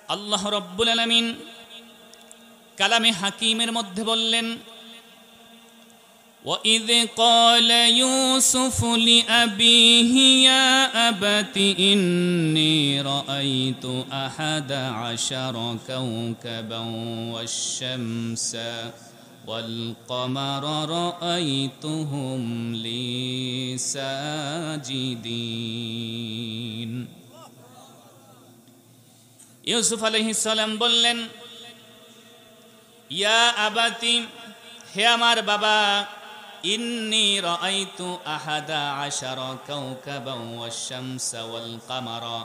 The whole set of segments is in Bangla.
আল্লাহ রাব্বুল আলামিন কালামে হাকিমের মধ্যে বললেন, وَإِذْ قَالَ يُوسُفُ لِأَبِيهِ يَا أَبَتِ إِنِّي رَأَيْتُ أَحَدَ عَشَرَ كَوْكَبًا وَالشَّمْسَ وَالْقَمَرَ رَأَيْتُهُمْ لِي سَاجِدِينَ। ইউসুফ আলাইহিস সালাম বললেন, ইয়া আবাতি, হে আমার বাবা, ইন্নী রাআইতু আহাদা আশারা কাওকাবান ওয়াশ-শামসা ওয়াল কামারা,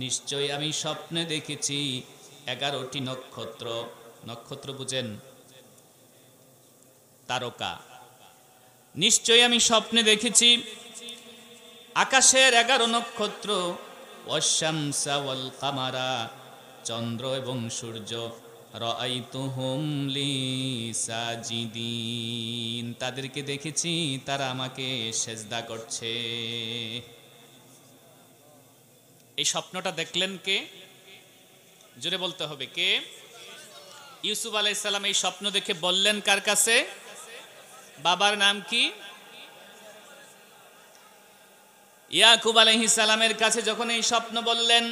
নিশ্চয় আমি স্বপ্নে দেখেছি 11টি নক্ষত্র। নক্ষত্র বুঝেন? তারকা। নিশ্চয় আমি স্বপ্নে দেখেছি আকাশের 11 নক্ষত্র, ওয়াশ-শামসা ওয়াল কামারা, চন্দ্র এবং সূর্য, রাআইতুহুম লি সাজিদিন, তাদেরকে দেখেছি তারা আমাকে সেজদা করছে। এই স্বপ্নটা দেখলেন কে? জোরে বলতে হবে, কে? ইউসুফ আলাইহিস সালাম এই স্বপ্ন দেখে বললেন কার কাছে? বাবার নাম কি? ইয়াকুব আলাইহিস সালামের কাছে যখন এই স্বপ্ন বললেন,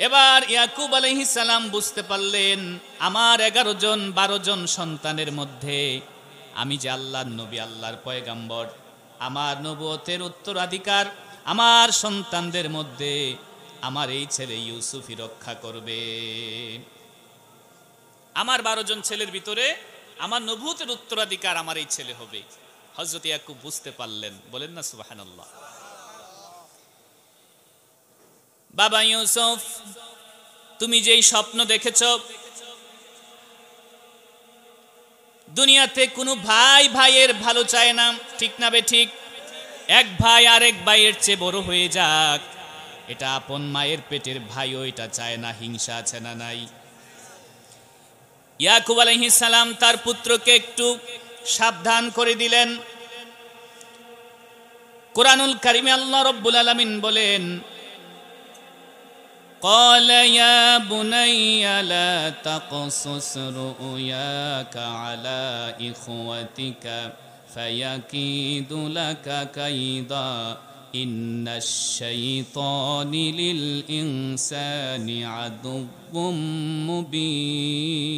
এবার ইয়াকুব আলাইহিস সালাম বুঝতে পারলেন আমার 11 জন 12 জন সন্তানের মধ্যে আমি যে আল্লাহর নবী, আল্লাহর পয়গাম্বর, আমার নবুয়তের উত্তরাধিকার আমার সন্তানদের মধ্যে আমার এই ছেলে ইউসুফই রক্ষা করবে। আমার 12 জন ছেলের ভিতরে আমার নবুয়তের উত্তরাধিকার আমার এই ছেলে হবে। হযরত ইয়াকুব বুঝতে পারলেন, বলেন না সুবহানাল্লাহ। বাবা ইউসুফ, তুমি যেই স্বপ্ন দেখেছ, দুনিয়াতে কোনো ভাই ভাইয়ের ভালো চায় না, ঠিক না বেঠিক? এক ভাই আরেক ভাইয়ের চেয়ে বড় হয়ে যাক, এটা আপন মায়ের পেটের ভাইও এটা চায় না। হিংসা আছে না নাই? ইয়াকুব আলাইহিস সালাম তার পুত্রকে একটু সাবধান করে দিলেন। কুরআনুল কারীমে আল্লাহ রাব্বুল আলামিন বলেন, قال يا بني لا تقصص رؤياك على إخوتك فيكيد لك كيدا إن الشيطان للإنسان عدو مبين।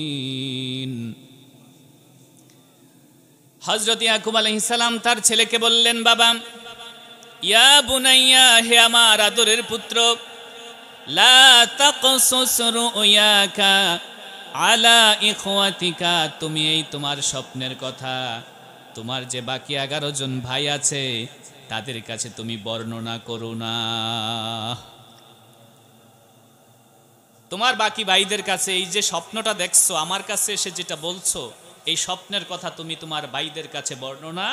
হযরত ইয়াকুব আলাইহিস সালাম তার ছেলেকে বললেন, বাবা, ইয়া বুনাইয়া, হে আমার আদরের পুত্র, লা তাকসুস রুয়াকা আলা ইখওয়াতিকা, তুমি এই তোমার স্বপ্নের কথা তোমার যে বাকি 11 জন ভাই আছে তাদের কাছে তুমি বর্ণনা করো না। তোমার বাকি ভাইদের কাছে এই যে স্বপ্নটা দেখছো, আমার কাছে এসে যেটা বলছো, এই স্বপ্নের কথা তুমি তোমার ভাইদের কাছে বর্ণনা।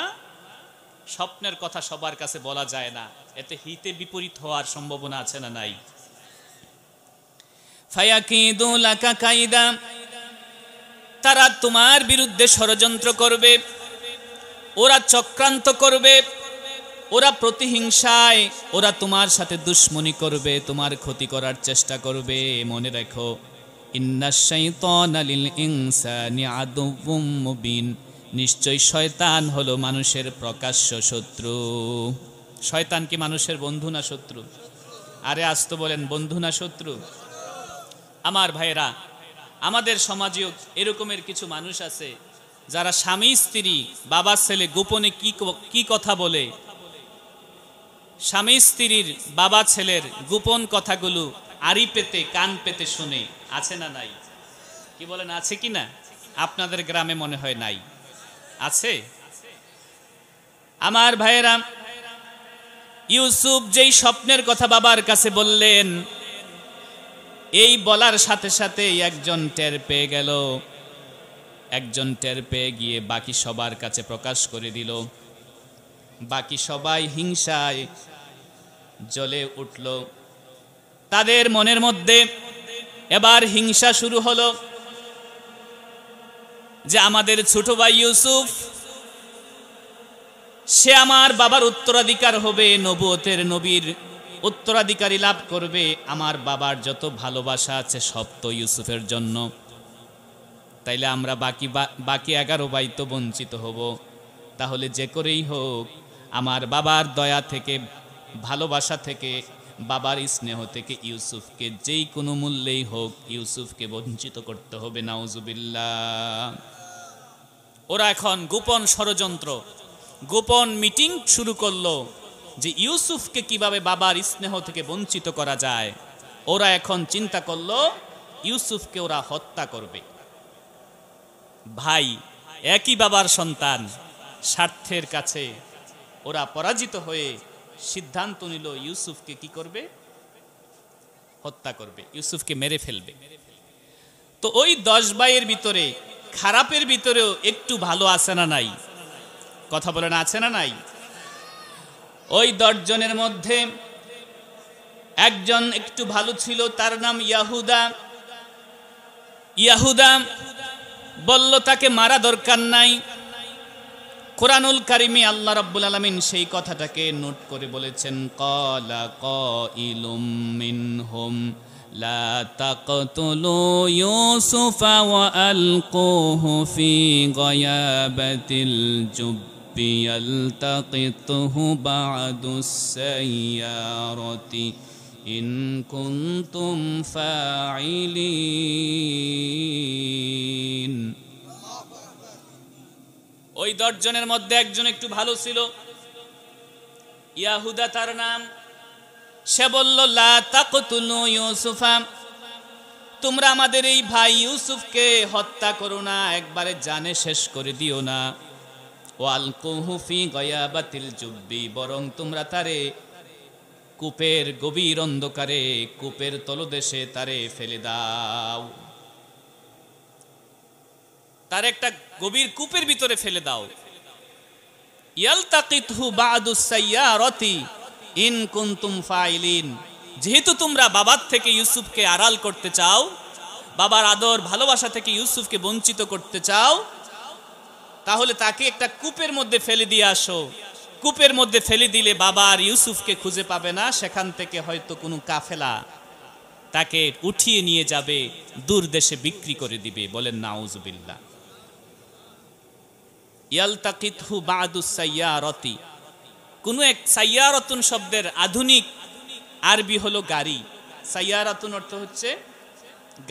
স্বপ্নের কথা সবার কাছে বলা যায় না, এতে হিতে বিপরীত হওয়ার সম্ভাবনা আছে না নাই? ফায়াকিদু লাকা কাইদা, তারা তোমার বিরুদ্ধে ষড়যন্ত্র করবে, ওরা চক্রান্ত করবে, ওরা প্রতিহিংসায় ওরা তোমার সাথে দুশমনি করবে, তোমার ক্ষতি করার চেষ্টা করবে। মনে রাখো, ইন্নাশ শাইতানা লিল ইনসানি আদুউম মুবিন, নিশ্চয় শয়তান হলো মানুষের প্রকাশ্য শত্রু। শয়তান কি মানুষের বন্ধু না শত্রু? আরে আজ তো বলেন, বন্ধু না শত্রু? আমার ভাইরা, আমাদের সমাজেও এরকমের কিছু মানুষ আছে যারা স্বামী স্ত্রী, বাবা ছেলে গোপনে কি কথা বলে, স্বামী স্ত্রীর বাবা ছেলের গোপন কথাগুলো আড়ি পেতে কান পেতে শুনে। আছে না নাই? কি বলেন, আছে কি না? আপনাদের গ্রামে মনে হয় নাই, আছে? আমার ভাইয়েরা, ইউসুফ যেই স্বপ্নের কথা বাবার কাছে বললেন, এই বলার সাথে সাথে একজন টের পেয়ে গেল। একজন টের পেয়ে গিয়ে বাকি সবার কাছে প্রকাশ করে দিল। বাকি সবাই হিংসায় জ্বলে উঠল। তাদের মনের মধ্যে এবার হিংসা শুরু হলো যে আমাদের ছোট ভাই ইউসুফ, সে আমার বাবার উত্তরাধিকার হবে, নবুয়তের নবীর উত্তরাধিকারী লাভ করবে। আমার বাবার যত ভালোবাসা আছে সব তো ইউসুফের জন্য। তাইলে আমরা বাকি 11 ভাই তো বঞ্চিত হব। তাহলে যে করেই হোক আমার বাবার দয়া থেকে, ভালোবাসা থেকে, বাবার স্নেহ থেকে ইউসুফকে যেই কোনো মূল্যেই হোক ইউসুফকে বঞ্চিত করতে হবে। নাউজুবিল্লাহ। ওরা এখন গোপন ষড়যন্ত্র, গোপন মিটিং শুরু করলো যে ইউসুফকে কিভাবে বাবার স্নেহ থেকে বঞ্চিত করা যায়। ওরা এখন চিন্তা করলো ইউসুফকে ওরা হত্যা করবে। ভাই, একই বাবার সন্তান, স্বার্থের কাছে ওরা পরাজিত হয়ে সিদ্ধান্ত নিল ইউসুফকে কি করবে? হত্যা করবে, ইউসুফকে মেরে ফেলবে। তো ওই 10 ভাইয়ের ভিতরে খারাপের ভিতরেও একটু ভালো আছে না নাই? কথা বলেন, আছে না নাই? ওই 10 জনের মধ্যে একজন একটু ভালো ছিল, তার নাম ইয়াহুদা। ইয়াহুদা বলল তাকে মারা দরকার নাই। কুরআনুল কারিমে আল্লাহ রাব্বুল আলামিন সেই কথাটাকে নোট করে বলেছেন, ক্বালা কাইলুম মিনহুম লা তাকতুলু ইউসুফা ওয়া আলকুহু ফি গায়াবাতিল জুব্বি ইয়ালতাকিতুহু বা'দুস সাইয়ারাতি ইন কুনতুম ফাইলিন। ওই 10 জনের মধ্যে একজন একটু ভালো ছিল, ইয়াহুদা তার নাম। সে বলল, লা তাকতুলু ইউসুফা, তোমরা আমাদের এই ভাই ইউসুফকে হত্যা করো না, একবারে জানে শেষ করে দিও না। ওয়ালকুহু ফি গায়াবাতিল জুব্বি, বরং তোমরা তারে কূপের গভীর অন্ধকারে, কূপের তলদেশে তারে ফেলে দাও। তার একটা গভীর কূপের ভিতরে ফেলে দাও। ইয়ালতাকিতহু বা'দুস সাইয়ারাতি ইন কুনতুম ফাইলিন, যেহেতু তোমরা বাবার থেকে ইউসুফকে আড়াল করতে চাও, বাবার আদর ভালোবাসা থেকে ইউসুফকে বঞ্চিত করতে চাও, তাহলে তাকে একটা কূপের মধ্যে ফেলে দিয়ে আসো। কূপের মধ্যে ফেলে দিলে বাবা আর ইউসুফকে খুঁজে পাবে না, সেখান থেকে হয়তো কোনো কাফেলা তাকে উঠিয়ে নিয়ে যাবে, দূর দেশে বিক্রি করে দিবে। বলেন নাউজুবিল্লাহ। ইয়ালতাকিতহু বা'দুস সাইয়ারাতি, কোন এক, সাইয়ারাতুন শব্দের আধুনিক আরবি হলো গাড়ি। সাইয়ারাতুন অর্থ হচ্ছে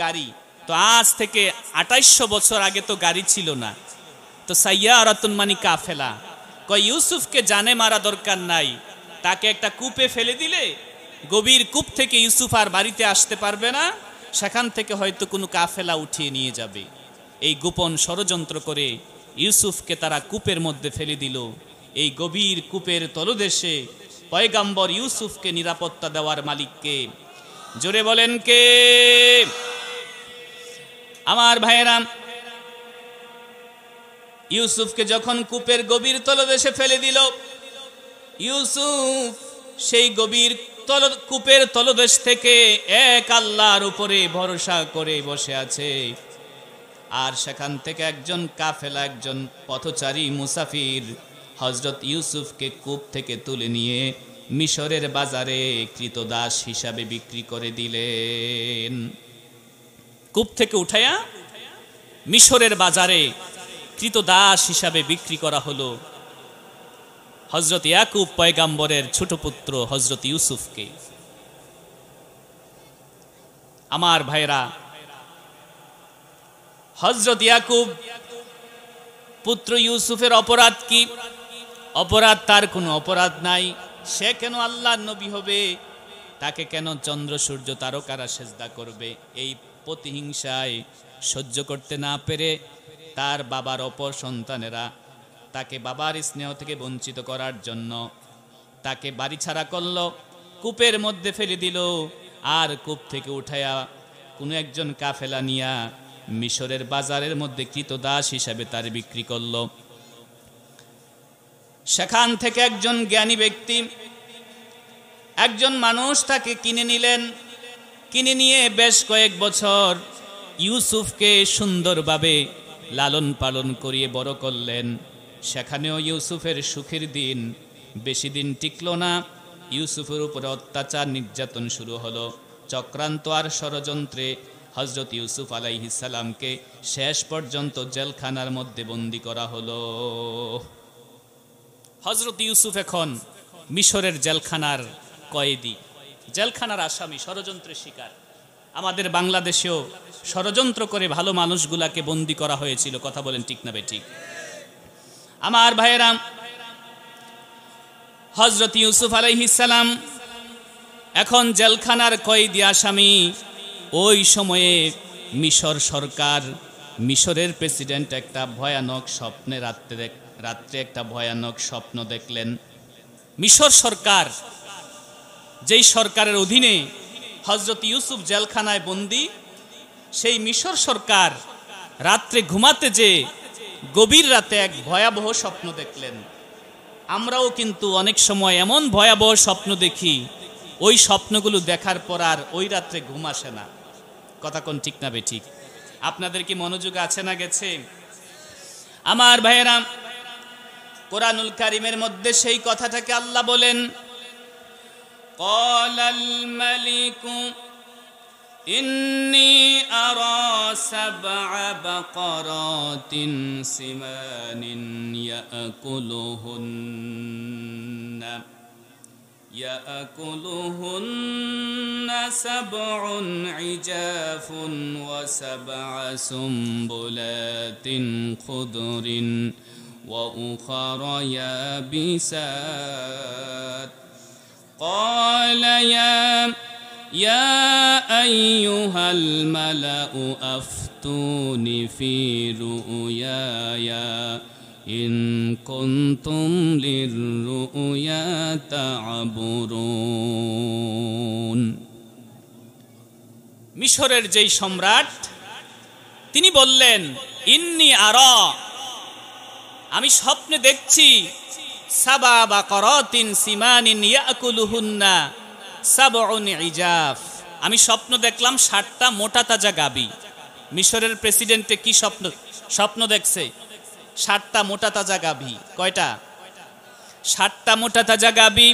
গাড়ি। তো আজ থেকে 2800 বছর আগে তো গাড়ি ছিল না, তো সাইয়ারাতুন মানে কাফেলা। কয় ইউসুফকে জানে মারা দরকার নাই, তাকে একটা কূপে ফেলে দিলে গভীর কূপ থেকে ইউসুফ আর বাড়িতে আসতে পারবে না, সেখান থেকে হয়তো কোনো কাফেলা উঠিয়ে নিয়ে যাবে। এই গোপন ষড়যন্ত্র করে ইউসুফকে তারা কূপের মধ্যে ফেলে দিল। এই গভীর কূপের তলদেশে পয়গাম্বর ইউসুফকে নিরাপত্তা দেওয়ার মালিককে, জোরে বলেন কে? আমার ভাইয়েরা, ইউসুফকে যখন কূপের গভীর তলদেশে ফেলে দিল, ইউসুফ সেই গভীর কূপের তলদেশ থেকে এক আল্লাহর উপরে ভরসা করে বসে আছে। আর সেখান থেকে একজন কাফেলা, একজন পথচারী মুসাফির হযরত ইউসুফকে কূপ থেকে তুলে নিয়ে মিশরের বাজারে কৃতদাস হিসাবে বিক্রি করে দিলেন। কূপ থেকে উঠায়া মিশরের বাজারে কৃতদাস হিসাবে বিক্রি করা হলো হযরত ইয়াকুব পয়গাম্বরের ছোট পুত্র হযরত ইউসুফকে। আমার ভাইরা, হযরত ইয়াকুব পুত্র ইউসুফের অপরাধ কি? অপরাধ তার কোনো অপরাধ নাই। সে কেন আল্লাহর নবী হবে? তাকে কেন চন্দ্র সূর্য তারকারা সেজদা করবে? এই প্রতিহিংসায় সহ্য করতে না পেরে তার বাবার অপর সন্তানেরা তাকে বাবার স্নেহ থেকে বঞ্চিত করার জন্য তাকে বাড়ি ছাড়া করল, কূপের মধ্যে ফেলে দিল। আর কূপ থেকে উঠায়া কোনো একজন কাফেলা নিয়া মিশরের বাজারের মধ্যে কৃতদাস হিসাবে তার বিক্রি করল। সেখান থেকে একজন জ্ঞানী ব্যক্তি, একজন মানুষ তাকে কিনে নিলেন। কিনে নিয়ে বেশ কয়েক বছর ইউসুফকে সুন্দরভাবে লালন পালন করিয়ে বড় করলেন। সেখানেও ইউসুফের সুখের দিন বেশি দিন টিকল না। ইউসুফের উপরে অত্যাচার নির্যাতন শুরু হলো। চক্রান্ত আর ষড়যন্ত্রে হযরত ইউসুফ আলাইহিস সালামকে শেষ পর্যন্ত জেলখানার মধ্যে বন্দী করা হলো। হযরত ইউসুফ এখন মিশরের জেলখানার কয়েদি, জেলখানার আসামি, ষড়যন্ত্রের শিকার। আমাদের বাংলাদেশেও ষড়যন্ত্র করে ভালো মানুষগুলাকে বন্দী করা হয়েছিল। কথা বলেন ঠিক না বেঠিক? আমার ভাইয়েরা, হযরত ইউসুফ আলাইহিস সালাম এখন জেলখানার কয়েদি আসামি। ওই সময়ে মিশর সরকার, মিশরের প্রেসিডেন্ট একটা ভয়ানক স্বপ্নে রাত্রে একটা ভয়ানক স্বপ্ন দেখলেন। মিশর সরকার, যেই সরকারের অধীনে হযরত ইউসুফ জেলখানায় বন্দী, সেই মিশর সরকার রাত্রে ঘুমাতে যে গভীর রাতে এক ভয়াবহ স্বপ্ন দেখলেন। আমরাও কিন্তু অনেক সময় এমন ভয়াবহ স্বপ্ন দেখি, ওই স্বপ্নগুলো দেখার পর আর ওই রাত্রে ঘুম আসে না। কথা কোন ঠিক না বেঠিক? আপনাদের কি মনোযোগ আছে না গেছে? আমার ভাইয়েরা, কোরআনুল কারীমের মধ্যে সেই কথাটাকে আল্লাহ বলেন, ক্বালাল মালিকু ইন্নী আরা সাবআ বাকারাতিন সিমানিন ইয়াকুলুহুন্না সাবউন ইজাফুন ওয়া সাবআ সুম্বুলাতিন খুদরিন ওয়া উখারা ইয়াবিসাত। ক্বালা ইয়া আইয়ুহাল মালাউ আফতুনি ফি রুয়ায়া ইন কুনতুম লিররুয়া তা'বুরুন। মিশরের যেই সম্রাট, তিনি বললেন, ইন্নী আরা, আমি স্বপ্নে দেখছি, সাবা বাকারাতিন সিমানিন ইয়াকুলুহুন্না সাবউন ইজাফ, আমি স্বপ্ন দেখলাম 60টা মোটা তাজা গাবি। মিশরের প্রেসিডেন্টে কি স্বপ্ন দেখছে? 60টা মোটা তাজা গাভী। কয়টা? 60টা মোটা তাজা গাভী।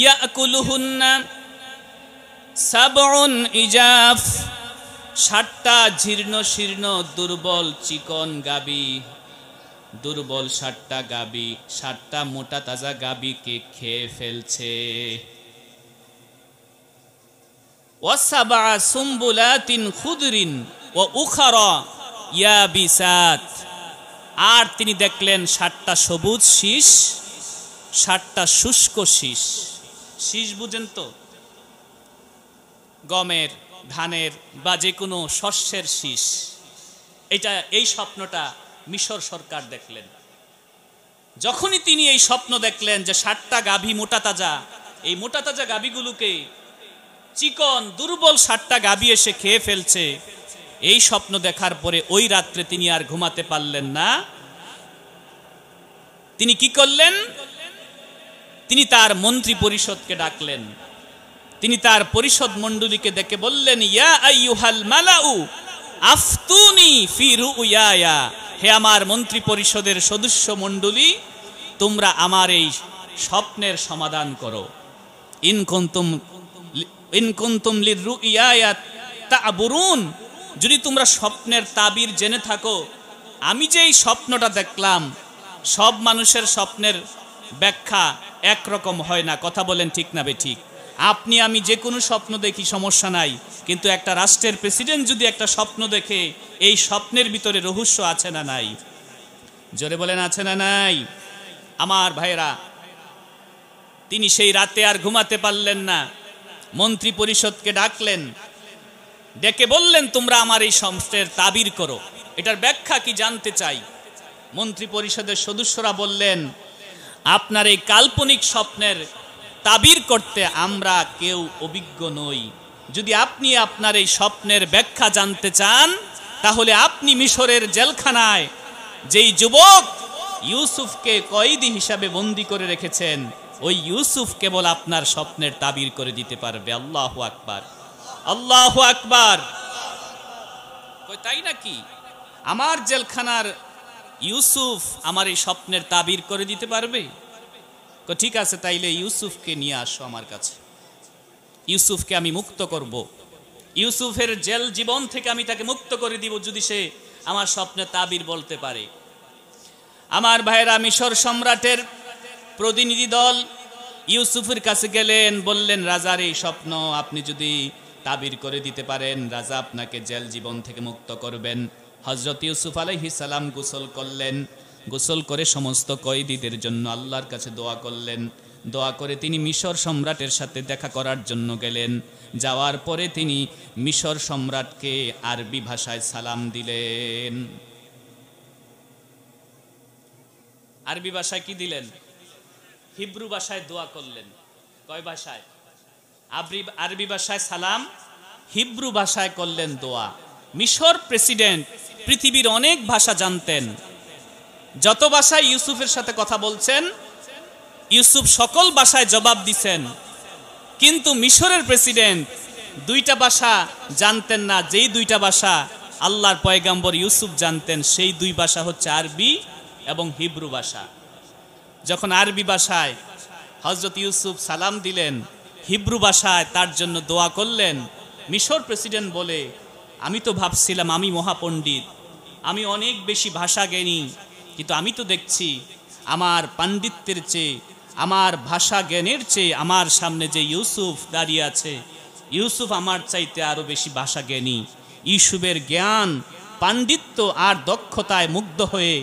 ইয়াকুলুহুন্না সাবউন ইজাফ, 60টা জীর্ণ শীর্ণ দুর্বল চিকন গাভী, দুর্বল 60টা গাভী 60টা মোটা তাজা গাভীকে খেয়ে ফেলছে। ওয়াসাবা সুম্বুলাতিন খুদরিন ওয়া উখারা ইয়াবিসাত, আর তিনি দেখলেন 60টা সবুজ শীষ, 60টা শুষ্ক শীষ। শীষ বুঝেন তো? গমের, ধানের বা যে কোনো শস্যের শীষ। এই স্বপ্নটা মিশর সরকার দেখলেন। যখনই তিনি এই স্বপ্ন দেখলেন যে 60টা গাভী মোটা তাজা, এই মোটা তাজা গাভীগুলোকে চিকন দুর্বল 60টা গাভী এসে খেয়ে ফেলছে, এই স্বপ্ন দেখার পরে ওই রাত্রে তিনি আর ঘুমাতে পারলেন না। তিনি কি করলেন? তিনি তার মন্ত্রী পরিষদকে ডাকলেন। তিনি তার পরিষদ মণ্ডলীকে ডেকে বললেন, ইয়া আইয়ুহাল মালাউ আফতুনি ফি রুয়ায়া, হে আমার মন্ত্রী পরিষদের সদস্য মণ্ডলী, তোমরা আমার এই স্বপ্নের সমাধান করো। ইন কুনতুম লিররুয়া তা'বুরুন, যদি তোমরা স্বপ্নের তাবির জেনে থাকো, আমি যে এই স্বপ্নটা দেখলাম, সব মানুষের স্বপ্নের ব্যাখ্যা একরকম হয় না। কথা বলেন ঠিক না বেঠিক? আপনি আমি যে কোনো স্বপ্ন দেখি, সমস্যা নাই, কিন্তু একটা রাষ্ট্রের প্রেসিডেন্ট যদি একটা স্বপ্ন দেখে, এই স্বপ্নের ভিতরে রহস্য আছে না নাই? জোরে বলেন আছে না নাই? আমার ভাইরা, তিনি সেই রাতে আর ঘুমাতে পারলেন না। মন্ত্রী পরিষদকে ডাকলেন, ডেকে বললেন, তোমরা আমার এই স্বপ্নের তাবির করো, এটার ব্যাখ্যা কি জানতে চাই। মন্ত্রী পরিষদের সদস্যরা বললেন, আপনার এই কাল্পনিক স্বপ্নের তাবির করতে আমরা কেউ অভিজ্ঞ নই। যদি আপনি আপনার এই স্বপ্নের ব্যাখ্যা জানতে চান, তাহলে আপনি মিশরের জেলখানায় যেই যুবক ইউসুফকে কয়েদি হিসাবে বন্দী করে রেখেছেন, ওই ইউসুফ কেবল আপনার স্বপ্নের তাবির করে দিতে পারবে। আল্লাহু আকবার, আল্লাহু আকবার। তাই নাকি? আমার জেলখানার ইউসুফ আমার এই স্বপ্নের তাবির করে দিতে পারবে? তো ঠিক আছে, তাইলে ইউসুফকে নিয়ে আসো আমার কাছে, ইউসুফকে আমি মুক্ত করব, ইউসুফের জেল জীবন থেকে আমি তাকে মুক্ত করে দিব যদি সে আমার স্বপ্নে তাবির বলতে পারে। আমার ভাইয়েরা, মিশর সম্রাটের প্রতিনিধি দল ইউসুফের কাছে গেলেন, বললেন রাজার এই স্বপ্ন আপনি যদি তাবির করে দিতে পারেন, রাজা আপনাকে জেল জীবন থেকে মুক্ত করবেন। হযরত ইউসুফ আলাইহিস সালাম গোসল করলেন, গোসল করে সমস্ত কয়েদিদের জন্য আল্লাহর কাছে দোয়া করলেন। দোয়া করে তিনি মিশর সম্রাটের সাথে দেখা করার জন্য গেলেন। যাওয়ার পরে তিনি মিশর সম্রাটকে আরবি ভাষায় সালাম দিলেন। আরবি ভাষায় কি দিলেন? হিব্রু ভাষায় দোয়া করলেন। কয় ভাষায়? আরবি ভাষায় সালাম, হিব্রু ভাষায় করলেন দোয়া। মিশর প্রেসিডেন্ট পৃথিবীর অনেক ভাষা জানতেন, যত ভাষায় ইউসুফের সাথে কথা বলছেন ইউসুফ সকল ভাষায় জবাব দিছেন, কিন্তু মিশরের প্রেসিডেন্ট দুইটা ভাষা জানতেন না। যেই দুইটা ভাষা আল্লাহর পয়গাম্বর ইউসুফ জানতেন, সেই দুই ভাষা হচ্ছে আরবি এবং হিব্রু ভাষা। যখন আরবি ভাষায় হযরত ইউসুফ সালাম দিলেন, হিব্রু ভাষায় তার জন্য দোয়া করলেন, মিশর প্রেসিডেন্ট বলে আমি তো ভাবছিলাম আমি মহাপণ্ডিত, আমি অনেক বেশি ভাষা জ্ঞানী, কিন্তু আমি তো দেখছি আমার পাণ্ডিত্যের চেয়ে, আমার ভাষা জ্ঞানের চেয়ে আমার সামনে যে ইউসুফ দাঁড়িয়ে আছে, ইউসুফ আমার চাইতে আরো বেশি ভাষা জ্ঞানী। ইউসুফের জ্ঞান, পাণ্ডিত্য আর দক্ষতায় মুগ্ধ হয়ে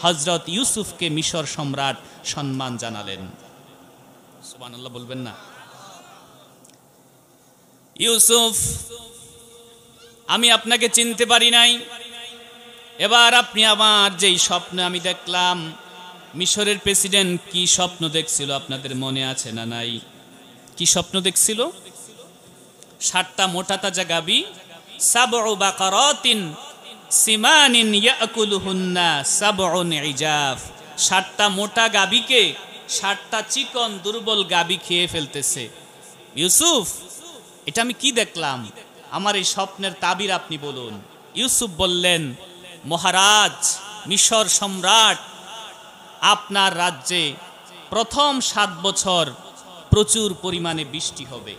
হযরত ইউসুফকে মিশর সম্রাট সম্মান জানালেন। সুবহানাল্লাহ বলবেন না? ইউসুফ, আমি আপনাকে চিনতে পারি নাই, এবার আপনি আমার যেই স্বপ্ন আমি দেখলাম, মিশরের প্রেসিডেন্ট কি স্বপ্ন দেখছিল আপনাদের মনে আছে না নাই? কি স্বপ্ন দেখছিল? 7টা মোটা তাজা গাবি, সাবউ বাকারাতিন সিমানিন ইয়াকুলুহুন্না সাবউন ইজাফ। 7টা মোটা গাবিকে 7টা চিকন দুর্বল গাবি খেয়ে ফেলতেছে। ইউসুফ, এটা আমি কি দেখলাম? আমার এই স্বপ্নের তাবির আপনি বলুন। ইউসুফ বললেন, মহারাজ, মিশর সম্রাট, আপনার রাজ্যে প্রথম 7 বছর প্রচুর পরিমাণে বৃষ্টি হবে।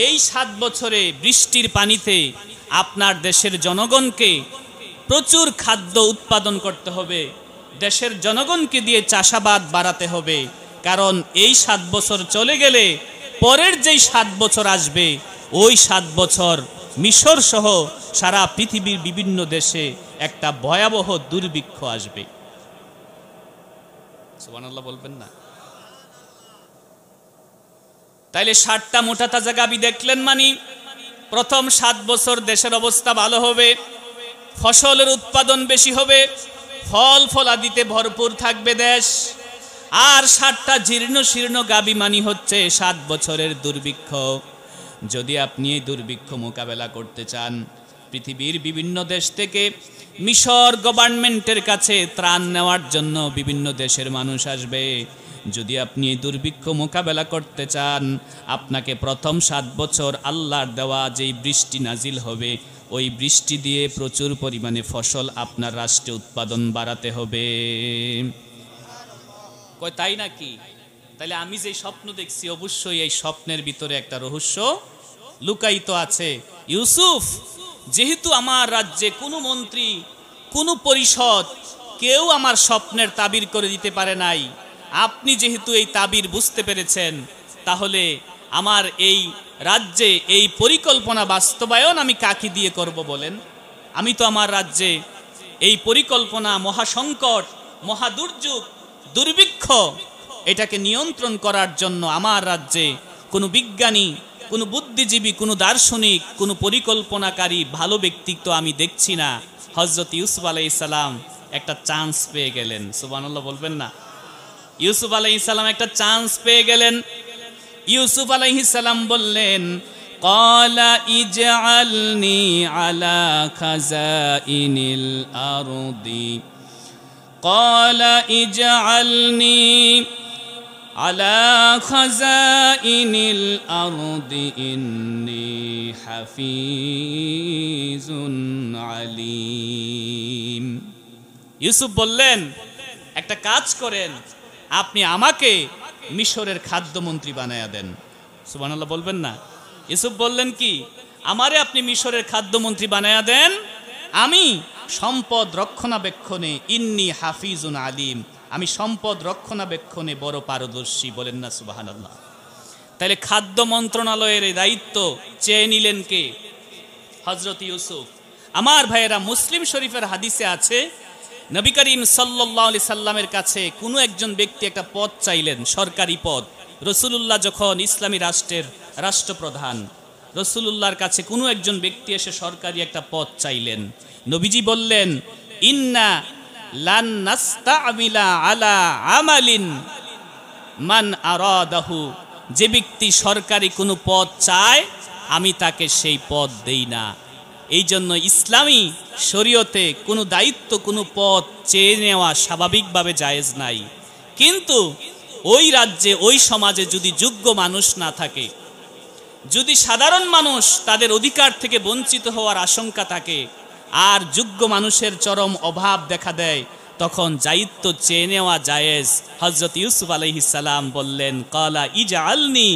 এই 7 বছরে বৃষ্টির পানিতে আপনার দেশের জনগণকে প্রচুর খাদ্য উৎপাদন করতে হবে, দেশের জনগণকে দিয়ে চাষাবাদ বাড়াতে হবে, কারণ এই 7 বছর চলে গেলে পরের যেই 7 বছর আসবে, ওই 7 বছর মিশর সহ সারা পৃথিবীর বিভিন্ন দেশে একটা ভয়াবহ দুর্ভিক্ষ আসবে। সুবহানাল্লাহ বলবেন না? তাইলে 7টা মোটা তাজা গাবি দেখলেন, মানে প্রথম 7 বছর দেশের অবস্থা ভালো হবে, ফসলের উৎপাদন বেশি হবে, ফল ফলাদিতে ভরপুর থাকবে দেশ। আর 7টা জীর্ণ শীর্ণ গাবি মানি হচ্ছে 7 বছরের দুর্ভিক্ষ। যদি আপনি এই দুর্ভিক্ষ মোকাবেলা করতে চান, পৃথিবীর বিভিন্ন দেশ থেকে মিশর গভর্নমেন্টের কাছে ত্রাণ নেওয়ার জন্য বিভিন্ন দেশের মানুষ আসবে। যদি আপনি এই দুর্ভিক্ষ মোকাবেলা করতে চান, আপনাকে প্রথম 7 বছর আল্লাহর দেওয়া যেই বৃষ্টি নাজিল হবে, ওই বৃষ্টি দিয়ে প্রচুর পরিমাণে ফসল আপনার রাষ্ট্রে উৎপাদন বাড়াতে হবে। কয় তাই নাকি? তাহলে আমি যে স্বপ্ন দেখছি, অবশ্যই এই স্বপ্নের ভিতরে একটা রহস্য লুকায়িত আছে। ইউসুফ, যেহেতু আমার রাজ্যে কোনো মন্ত্রী, কোনো পরিষদ কেউ আমার স্বপ্নের তাবির করে দিতে পারে নাই, আপনি যেহেতু এই তাবির বুঝতে পেরেছেন, তাহলে আমার এই রাজ্যে এই পরিকল্পনা বাস্তবায়ন আমি কাকে দিয়ে করব বলেন? আমি তো আমার রাজ্যে এই পরিকল্পনা, মহাসংকট, মহাদুর্যোগ, দুর্ভিক্ষ, এটাকে নিয়ন্ত্রণ করার জন্য আমার রাজ্যে কোনো বিজ্ঞানী, কোনো বুদ্ধিজীবী, কোনো দার্শনিক, কোনো পরিকল্পনাকারী ভালো ব্যক্তিত্ব আমি দেখছি না। হযরত ইউসুফ আলাইহিস সালাম একটা চান্স পেয়ে গেলেন। সুবহানাল্লাহ বলবেন না? ইউসুফ আলাইহিস সালাম একটা চান্স পেয়ে গেলেন। ইউসুফ আলাইহিস সালাম বললেন, ক্বালা ইজআলনি আলা খাযাইনিল আরদি, ক্বালা ইজআলনি আলা খাযাইনিল আরদি ইন্নী হাফিজুন আলীম। ইউসুফ বললেন, একটা কাজ করেন, আপনি আমাকে মিশরের খাদ্যমন্ত্রী বানায়া দেন। সুবহানাল্লাহ বলবেন না? ইউসুফ বললেন কি, আমারে আপনি মিশরের খাদ্যমন্ত্রী বানায়া দেন, আমি সম্পদ রক্ষণাবেক্ষণে ইন্নী হাফিজুন আলিম, আমি সম্পদ রক্ষণাবেক্ষণে বড় পারদর্শী। বলেন না সুবহানাল্লাহ? তাহলে খাদ্য মন্ত্রণালয়ের দায়িত্ব চেয়ে নিলেন কে? হযরত ইউসুফ। আমার ভাইয়েরা, মুসলিম শরীফের হাদিসে আছে, নবী করিম সাল্লাল্লাহু আলাইহি সাল্লামের কাছে কোনো একজন ব্যক্তি একটা পদ চাইলেন, সরকারি পদ। রাসূলুল্লাহ যখন ইসলামী রাষ্ট্রের রাষ্ট্রপ্রধান, রাসূলুল্লাহর কাছে কোনো একজন ব্যক্তি এসে সরকারি একটা পদ চাইলেন। নবীজি বললেন, ইন্না লান নাস্তামিলা আলা আমালিন মান আরাদাহু, যে ব্যক্তি সরকারি কোনো পদ চায় আমি তাকে সেই পদ দেই না। এই জন্য ইসলামী শরীয়তে কোনো দায়িত্ব, কোনো পদ চেয়ে নেওয়া স্বাভাবিকভাবে জায়েজ নাই। কিন্তু ওই রাজ্যে, ওই সমাজে যদি যোগ্য মানুষ না থাকে, যদি সাধারণ মানুষ তাদের অধিকার থেকে বঞ্চিত হওয়ার আশঙ্কা থাকে, আর যোগ্য মানুষের চরম অভাব দেখা দেয়, তখন দায়িত্ব চেয়ে নেওয়া জায়েজ। হযরত ইউসুফ আলাইহিস সালাম বললেন, ক্বালা ইজআলনি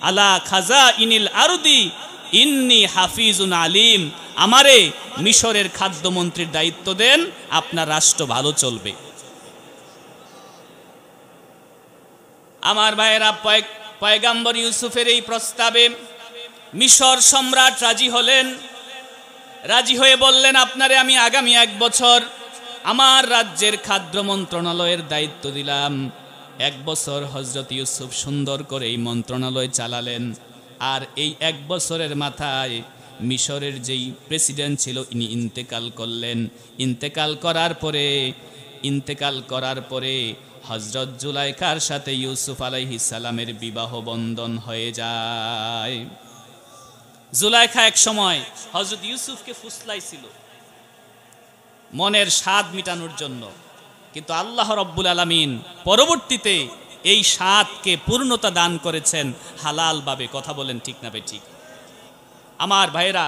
আলা খাযাইনিল আরদি ইন্নী হাফিজুন আলিম, আমারে মিশরের খাদ্যমন্ত্রীর দায়িত্ব দেন, আপনার রাষ্ট্র ভালো চলবে। আমার ভাইয়েরা, পয়গাম্বর ইউসুফের এই প্রস্তাবে মিশর সম্রাট রাজি হলেন। রাজি হয়ে বললেন, আপনারে আমি আগামী 1 বছর আমার রাজ্যের খাদ্য মন্ত্রণালয়ের দায়িত্ব দিলাম। 1 বছর হযরত ইউসুফ সুন্দর করে এই মন্ত্রণালয় চালালেন। আর এই 1 বছরের মাথায় মিশরের যেই প্রেসিডেন্ট ছিল ইনি ইন্তেকাল করলেন। ইন্তেকাল করার পরে হযরত জুলাইখার সাথে ইউসুফ আলাইহিস সালামের বিবাহ বন্ধন হয়ে যায়। জুলাইখা এক সময় হযরত ইউসুফকে ফুসলাইছিল মনের স্বাদ মিটানোর জন্য, কিন্তু আল্লাহ রব্বুল আলামিন পরবর্তীতে এই স্বাদকে পূর্ণতা দান করেছেন হালাল ভাবে। কথা বলেন ঠিক না বেঠিক? আমার ভাইরা,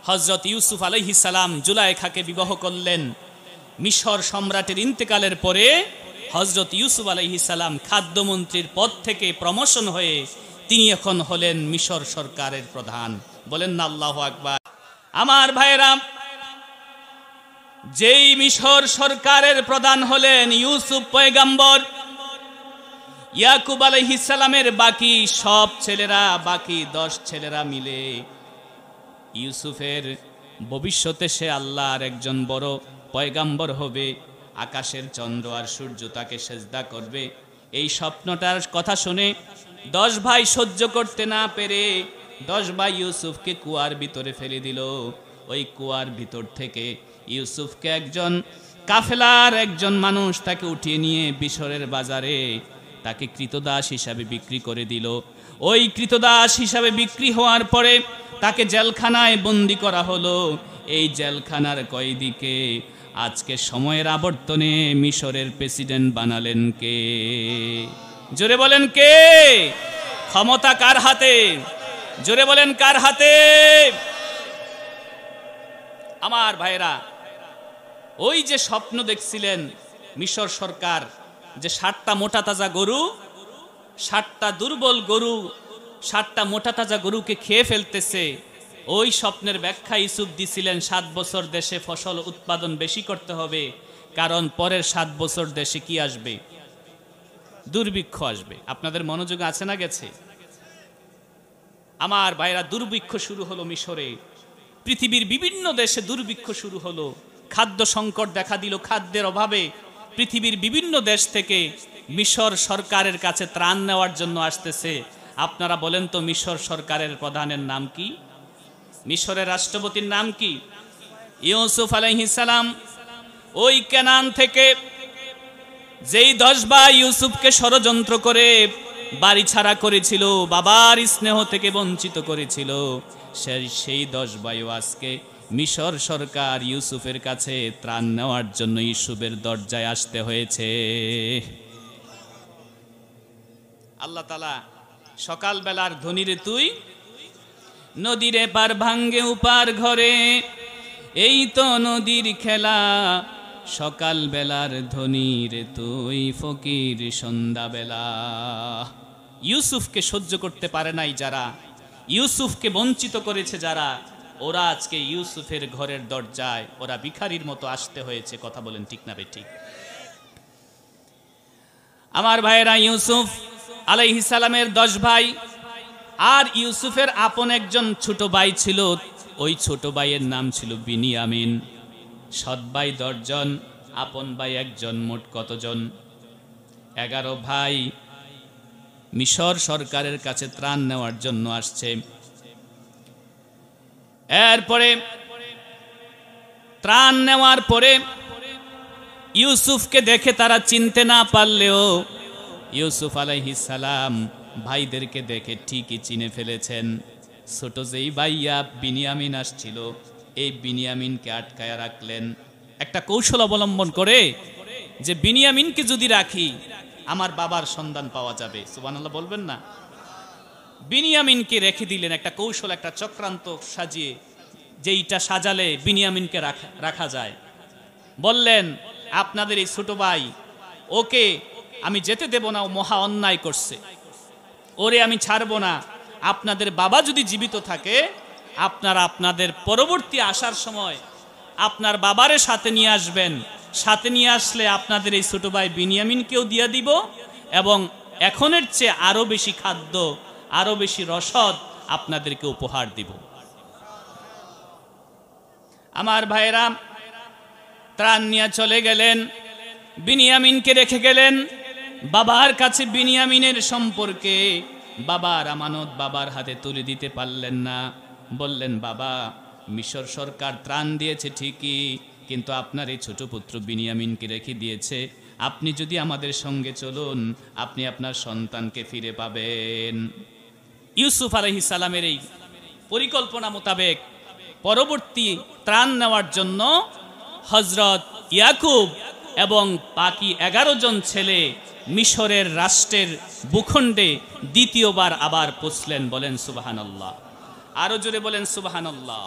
হযরত ইউসুফ আলাইহিস সালাম জুলাইখাকে বিবাহ করলেন। মিশর সম্রাটের ইন্তেকালের পরে হযরত ইউসুফ আলাইহিস সালাম খাদ্যমন্ত্রীর পদ থেকে প্রমোশন হয়ে তিনি এখন হলেন মিশর সরকারের প্রধান। বলেন না আল্লাহু আকবার? আমার ভাইরা, যেই মিশর সরকারের প্রধান হলেন ইউসুফ পয়গাম্বর, ইয়াকুব আলাইহিস সালামের বাকি সব ছেলেরা, বাকি 10 ছেলেরা মিলে ইউসুফের ভবিষ্যতে সে আল্লাহর একজন বড় পয়গাম্বর হবে, আকাশের চন্দ্র আর সূর্য তাকে সেজদা করবে, এই স্বপ্নটার কথা শুনে 10 ভাই সহ্য করতে না পেরে 10 ভাই ইউসুফকে কুয়ার ভিতরে ফেলে দিল। ওই কুয়ার ভিতর থেকে ইউসুফকে একজন কাফেলার একজন মানুষ তাকে উঠিয়ে নিয়ে মিশরের বাজারে তাকে কৃতদাস হিসাবে বিক্রি করে দিল। ওই কৃতদাস হিসাবে বিক্রি হওয়ার পরে তাকে জেলখানায় বন্দি করা হলো। এই জেলখানার কয়েদিকে আজকে সময়ের আবর্তনে মিশরের প্রেসিডেন্ট বানালেন কে? জোরে বলেন কে? ক্ষমতা কার হাতে? জোরে বলেন কার হাতে? আমার ভাইরা, ওই যে স্বপ্ন দেখছিলেন মিশর সরকার, যে 60টা মোটা তাজা গরু, 60টা দুর্বল গরু 60টা মোটা তাজা গরুকে খেয়ে ফেলতেছে, ওই স্বপ্নের ব্যাখ্যা ইউসুফ দিছিলেন 7 বছর দেশে ফসল উৎপাদন বেশি করতে হবে, কারণ পরের 7 বছর দেশে কি আসবে? দুর্ভিক্ষ আসবে। আপনাদের মনোযোগ আছে না গেছে? আমার ভাইরা, দুর্ভিক্ষ শুরু হলো মিশরে, পৃথিবীর বিভিন্ন দেশে দুর্ভিক্ষ শুরু হলো, খাদ্য সংকট দেখা দিল, খাদ্যের অভাবে পৃথিবীর বিভিন্ন দেশ থেকে মিশর সরকারের কাছে ত্রাণ নেওয়ার জন্য আসতেছে। আপনারা বলেন তো, মিশর সরকারের প্রধানের নাম কি? মিশরের রাষ্ট্রপতির নাম কি? ইউসুফ আলাইহিস সালাম। ওই কেনান থেকে যেই 10 ভাই ইউসুফকে ষড়যন্ত্র করে বাড়ি ছাড়া করেছিল, বাবার স্নেহ থেকে বঞ্চিত করেছিল, সেই 10 ভাইও আজকে মিশর সরকার ইউসুফের কাছে ত্রাণ নেওয়ার জন্য ইউসুফের দরজায় আসতে হয়েছে। আল্লাহ তাআলা সকালবেলার ধ্বনিরে তুই নদীর এপার ভাঙ্গে উপার ঘরে, এই তো নদীর খেলা, সকাল বেলার ধনী রে তুই ফকির সন্ধ্যাবেলা। ইউসুফকে সহ্য করতে পারে নাই যারা, ইউসুফকে বঞ্চিত করেছে যারা, ওরা আজকে ইউসুফের ঘরের দরজায় ওরা ভিখারির মতো আসতে হয়েছে। কথা বলেন ঠিক না বেঠিক? আমার ভাইয়েরা, ইউসুফ আলাইহিস সালামের 10 ভাই, আর ইউসুফের আপন একজন ছোট ভাই ছিল। ওই ছোট ভাইয়ের নাম ছিল বিনিয়ামিন। সৎ ভাই 10 জন, আপন ভাই 1 জন, মোট কতজন? 11 ভাই মিশর সরকারের কাছে ত্রাণ নেওয়ার জন্য আসছে। এরপরে ত্রাণ নেওয়ার পরে ইউসুফকে দেখে তারা চিনতে না পারলেও ইউসুফ আলাইহিস সালাম ভাইদেরকে দেখে ঠিকই চিনে ফেলেছেন। ছোট যেই ভাইয়া বিনিয়ামিন আসছিল, এই বিনিয়ামিনকে আটকায়া রাখলেন একটা কৌশল অবলম্বন করে, যে বিনিয়ামিনকে যদি রাখি আমার বাবার সন্ধান পাওয়া যাবে। সুবহানাল্লাহ বলবেন না? বিনিয়ামিনকে রেখে দিলেন একটা কৌশল, একটা চক্রান্ত সাজিয়ে, যেইটা সাজালে বিনিয়ামিনকে রাখা যায়। বললেন, আপনাদের এই ছোট ভাই, ওকে আমি যেতে দেব না, ও মহা অন্যায় করছে, ওরে আমি ছাড়বো না। আপনাদের বাবা যদি জীবিত থাকে, আপনারা আপনাদের পরবর্তী আসার সময় আপনার বাবারে সাথে নিয়ে আসবেন। সাথে নিয়ে আসলে আপনাদের এই ছোট ভাই বিনিয়ামিনকেও দিয়ে দিব, এবং এখনের চেয়ে আরো বেশি খাদ্য, আরো বেশি রসদ আপনাদেরকে উপহার দিব। আমার ভাইরা ত্রাণ নিয়ে চলে গেলেন, বিনিয়ামিনকে রেখে গেলেন। বাবার কাছে বিনিয়ামিনের সম্পর্কে, বাবার আমানত বাবার হাতে তুলে দিতে পারলেন না। বললেন, বাবা, মিশর সরকার ত্রাণ দিয়েছে ঠিকই, কিন্তু আপনার এই ছোট পুত্র বিনিয়ামিনকে রেখে দিয়েছে। আপনি যদি আমাদের সঙ্গে চলুন, আপনি আপনার সন্তানকে ফিরে পাবেন। ইউসুফ আলাইহিস সালামের এই পরিকল্পনা মোতাবেক পরবর্তী ত্রাণ নেওয়ার জন্য হযরত ইয়াকুব এবং বাকি 11 জন ছেলে মিশরের রাষ্ট্রের ভূখণ্ডে দ্বিতীয়বার আবার পৌঁছলেন। বলেন সুবহানাল্লাহ, আরো জোরে বলেন সুবহানাল্লাহ।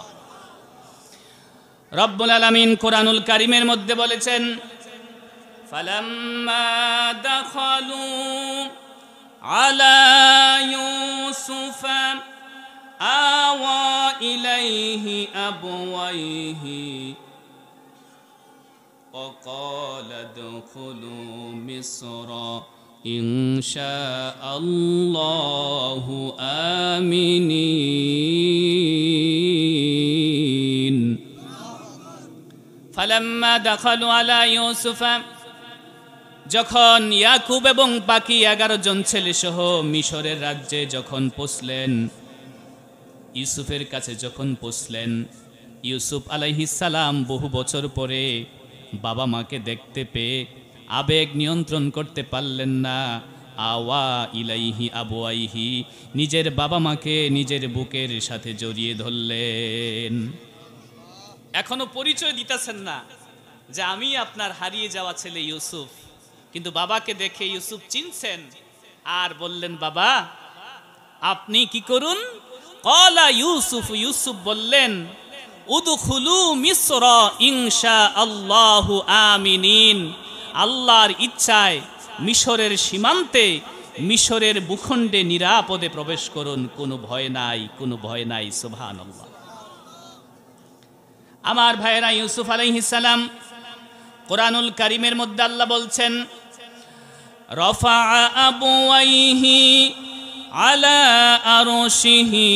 রব্বুল আলামিন কোরআনুল কারীমের মধ্যে বলেছেন, ফালাম্মা দাখালু আলা ইউসুফা আওয়া ইলাইহি আবওয়াইহি وقال ادخلوا مصر إن شاء الله آمنين فلما دخلوا على يوسف যখন ইয়াকুব এবং বাকি 11 জন ছেলে সহ মিশরের রাজ্যে যখন পৌঁছলেন, ইউসুফের কাছে যখন পৌঁছলেন, ইউসুফ আলাইহিস সালাম বহু বছর পরে বাবা মাকে দেখতে পেয়ে আবেগ নিয়ন্ত্রণ করতে পারলেন না। আওয়া ইলাইহি আবওয়াইহি, নিজের বাবা মাকে নিজের বুকের সাথে জড়িয়ে ধরলেন। এখনো পরিচয় দিতেছেন না যে আমি আপনার হারিয়ে যাওয়া ছেলে ইউসুফ, কিন্তু বাবাকে দেখে ইউসুফ চিনছেন আর বললেন, বাবা আপনি কি করুন। ক্বালা ইউসুফ, ইউসুফ বললেন, উদখুলু মিসর ইনশাআল্লাহু আমিনিন, আল্লাহর ইচ্ছায় মিশরের সীমান্তে, মিশরের ভূখণ্ডে নিরাপদে প্রবেশ করুন, কোনো ভয় নাই, কোনো ভয় নাই। সুবহানাল্লাহ। আমার ভাইয়েরা, ইউসুফ আলাইহিস সালাম, কোরআনুল কারীমের মধ্যে আল্লাহ বলছেন, রফা আবওয়াইহি আলা আরশিহি,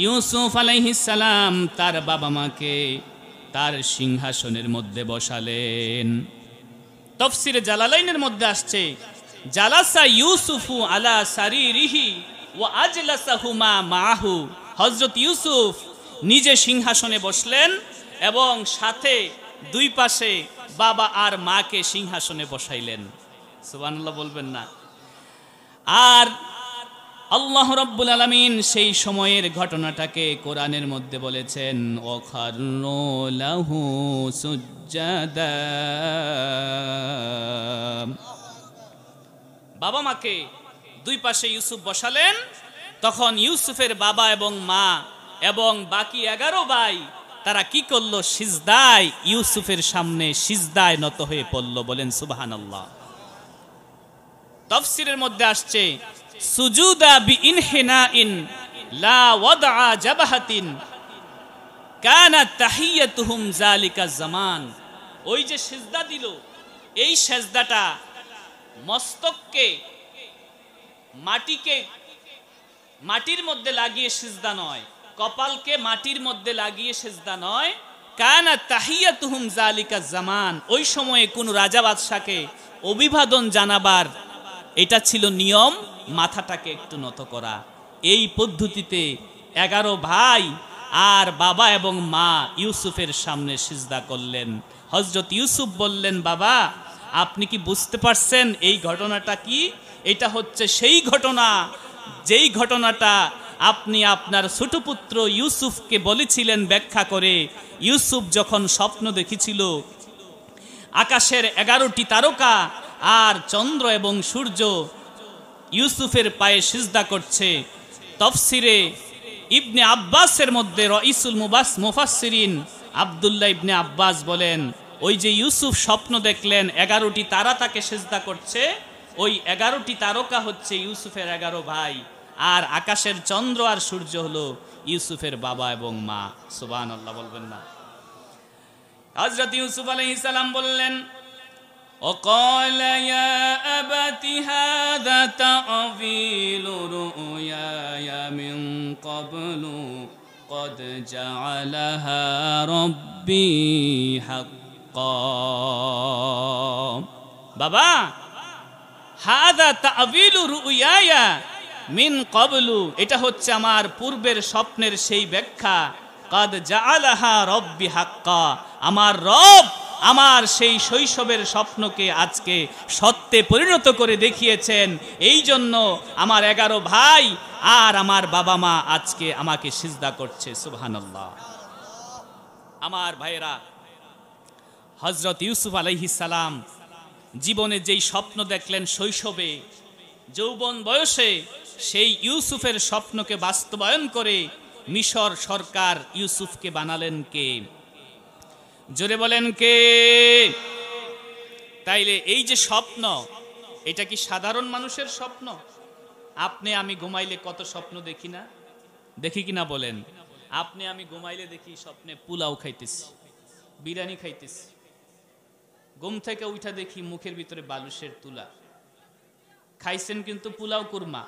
ইউসুফ আলাইহিস সালাম তার বাবা মাকে তার সিংহাসনের মধ্যে বসালেন। তাফসীরে জালালাইনের মধ্যে আসছে, জালাসা ইউসুফু আলা সারিরিহি ওয়া আজলাসাহুমা মাহু, হযরত ইউসুফ নিজে সিংহাসনে বসলেন এবং সাথে দুই পাশে বাবা আর মাকে সিংহাসনে বসাইলেন। সুবহানাল্লাহ বলবেন না? আর আল্লাহ রাব্বুল আলামিন সেই সময়ের ঘটনাটাকে কোরআনের মধ্যে বলেছেন, ওয়াখারু লাহু সুজ্জাদা, বাবা মাকে দুই পাশে ইউসুফ বসালেন। তখন ইউসুফের বাবা এবং মা এবং বাকি 11 ভাই তারা কি করলো? সিজদায়, ইউসুফের সামনে সিজদায় নত হয়ে পড়ল। বলেন সুবহানাল্লাহ। তাফসীরের মধ্যে আসছে সুজুদা বিইনহিনাইন লা ওয়াদআ জাবহাতিন কানাত তাহিয়াতুহুম যালিকা জামান। ওই যে সিজদা দিল, এই সিজদাটা মস্তককে মাটির মধ্যে লাগিয়ে সিজদা নয়, কপালকে মাটির মধ্যে লাগিয়ে সিজদা নয়। কানাত তাহিয়াতুহুম যালিকা জামান, ওই সময়ে কোন রাজা বাদশাকে অভিবাদন জানাবার এটা ছিল নিয়ম, মাথাটাকে একটু নত করা। এই পদ্ধতিতে 11 ভাই আর বাবা এবং মা ইউসুফের সামনে সিজদা করলেন। হযরত ইউসুফ বললেন, বাবা আপনি কি বুঝতে পারছেন এই ঘটনাটা কি? এটা হচ্ছে সেই ঘটনা, যেই ঘটনাটা আপনি আপনার ছোট পুত্র ইউসুফকে বলেছিলেন ব্যাখ্যা করে। ইউসুফ যখন স্বপ্ন দেখেছিল আকাশের 11টি তারকা আর চন্দ্র এবং সূর্য ইউসুফের পায়ে সিজদা করছে। তাফসিরে ইবনে আব্বাসের মধ্যে রাইসুল মুফাসসিরিন আব্দুল্লাহ ইবনে আব্বাস বলেন, ওই যে ইউসুফ স্বপ্ন দেখলেন 11টি তারা তাকে সিজদা করছে, ওই 11টি তারকা হচ্ছে ইউসুফের 11 ভাই, আর আকাশের চন্দ্র আর সূর্য হলো ইউসুফের বাবা এবং মা। সুবহানাল্লাহ বলবেন না? হযরত ইউসুফ আলাইহিস সালাম বললেন, وقال يا أبت هذا تأويل رؤياي من قبل قد جعلها ربي حقا। বাবা, হাদা তা'ওয়িলু রু'য়ায়া মিন ক্বাবলু, এটা হচ্ছে আমার পূর্বের স্বপ্নের সেই ব্যাখ্যা। কাদ জাআলাহা রব্বি হাক্কা, আমার রব আমার সেই শৈশবের স্বপ্নকে আজকে সত্যে পরিণত করে দেখিয়েছেন। এই জন্য আমার 11 ভাই আর আমার বাবা মা আজকে আমাকে সিজদা করছে। সুবহানাল্লাহ। আমার ভাইরা, হযরত ইউসুফ আলাইহিস সালাম জীবনে যেই স্বপ্ন দেখলেন শৈশবে, যৌবন বয়সে, সেই ইউসুফের স্বপ্নকে বাস্তবায়ন করে মিশর সরকার ইউসুফকে বানালেন কে? জোরে বলেন কে? তাইলে এই যে স্বপ্ন, এটা কি সাধারণ মানুষের স্বপ্ন? আপনি আমি ঘুমাইলে কত স্বপ্ন দেখি না, দেখি কিনা বলেন? আপনি আমি ঘুমাইলে দেখি স্বপ্নে পোলাও খাইতেছি, বিরিয়ানি খাইতেছি। ঘুম থেকে উঠা দেখি মুখের ভিতরে বালুশের তুলা। খাইছেন কিন্তু পোলাও কুরমা।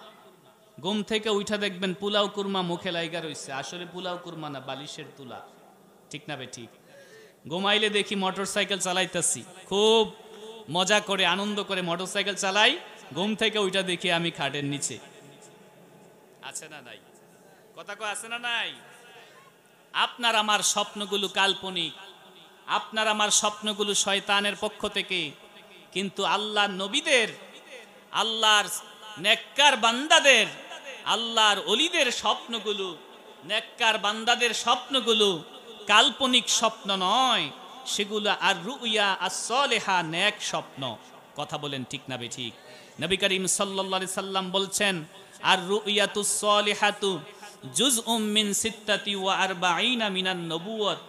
ঘুম থেকে উঠা দেখবেন পোলাও কুরমা মুখে লাইগা রইছে, আসলে পোলাও কুরমা না, বালিশের তুলা। ঠিক না বে ঠিক? ঘুমাইলে দেখি মোটরসাইকেল চালাইতেছি, খুব মজা করে আনন্দ করে মোটরসাইকেল চালাই। ঘুম থেকে উঠা দেখি আমি খাটের নিচে। আছে না নাই? কথা কয় আছে না নাই? আপনার আমার স্বপ্নগুলো কাল্পনিক, আপনার আমার স্বপ্নগুলো শয়তানের পক্ষ থেকে। কিন্তু আল্লাহর নবীদের, আল্লাহর নেককার বান্দাদের, আল্লাহর ওলিদের স্বপ্নগুলো, নেককার বান্দাদের স্বপ্নগুলো কাল্পনিক স্বপ্ন নয়, সেগুলো আর রুইয়া as-সালিহা, নেক স্বপ্ন। কথা বলেন ঠিক না বে ঠিক? নবী করিম সাল্লাল্লাহু আলাইহি সাল্লাম বলছেন, আর রুইয়াতুস সালিহাতু জুজউম মিন 46 মিনান নবুওয়াত।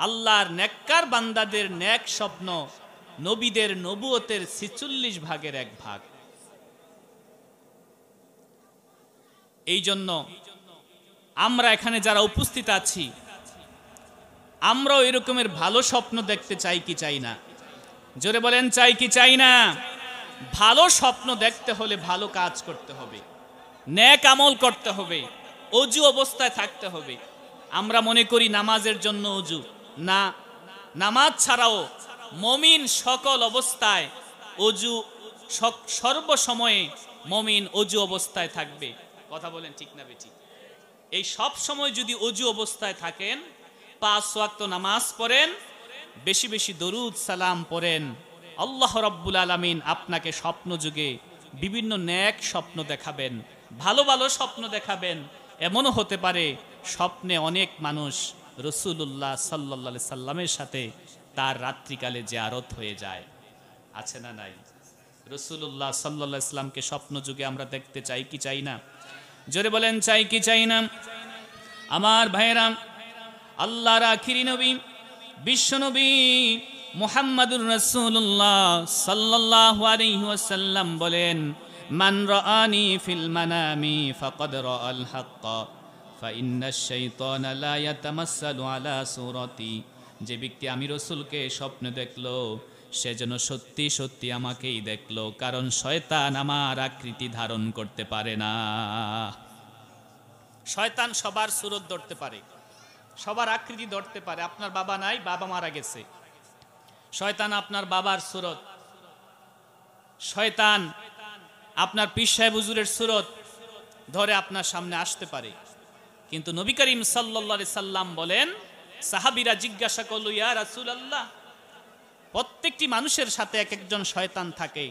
আল্লাহর নেককার বান্দাদের নেক স্বপ্ন নবীদের নবুয়তের 46 ভাগের 1 ভাগ। এই জন্য আমরা এখানে যারা উপস্থিত আছি, আমরাও এরকমের ভালো স্বপ্ন দেখতে চাই কি চাই না? জোরে বলেন, চাই কি চাই না? ভালো স্বপ্ন দেখতে হলে ভালো কাজ করতে হবে, নেক আমল করতে হবে, অজু অবস্থায় থাকতে হবে। আমরা মনে করি নামাজের জন্য অজু না, নামাজ ছাড়াও মুমিন সকল অবস্থায় অজু, সর্বসময়ে মুমিন অজু অবস্থায় থাকবে। কথা বলেন ঠিক না বেঠিক? এই সব সময় যদি অজু অবস্থায় থাকেন, 5 ওয়াক্ত নামাজ পড়েন, বেশি বেশি দরুদ সালাম পড়েন, আল্লাহ রাব্বুল আলামিন আপনাকে স্বপ্ন যুগে বিভিন্ন নেক স্বপ্ন দেখাবেন, ভালো ভালো স্বপ্ন দেখাবেন। এমনও হতে পারে স্বপ্নে অনেক মানুষ রাসূলুল্লাহ সাল্লাল্লাহু আলাইহি সাল্লামের সাথে তার রাত্রিকালে জিয়ারত হয়ে যায়। আছে না নাই? রাসূলুল্লাহ সাল্লাল্লাহু আলাইহি সাল্লামকে স্বপ্ন যুগে আমরা দেখতে চাই কি চাই না? জোরে বলেন, চাই কি চাই না? আমার ভাইরা, আল্লাহর আখিরি নবী বিশ্বনবী মুহাম্মাদুর রাসূলুল্লাহ সাল্লাল্লাহু আলাইহি ওয়াসাল্লাম বলেন, মান রাআনি ফিল মানামি ফাকাদ রাআল হাক্ক ফাইন্নাশ শাইতানা লা ইয়াতামাসসালু আলা সূরাতি। যে ব্যক্তি আমি রাসূলকে স্বপ্নে দেখলো সে যেন সত্যি সত্যি আমাকেই দেখলো, কারণ শয়তান আমার আকৃতি ধারণ করতে পারে না। শয়তান সবার সুরত ধরতে পারে, সবার আকৃতি ধরতে পারে। আপনার বাবা নাই, বাবা মারা গেছে, শয়তান আপনার বাবার সুরত, শয়তান আপনার পীর সাহেব হুজুরের সুরত ধরে আপনার সামনে আসতে পারে। কিন্তু নবী করিম সাল্লাল্লাহু আলাইহি সাল্লাম বলেন, সাহাবীরা জিজ্ঞাসা করল, ইয়া রাসূলুল্লাহ, প্রত্যেকটি মানুষের সাথে এক একজন শয়তান থাকে,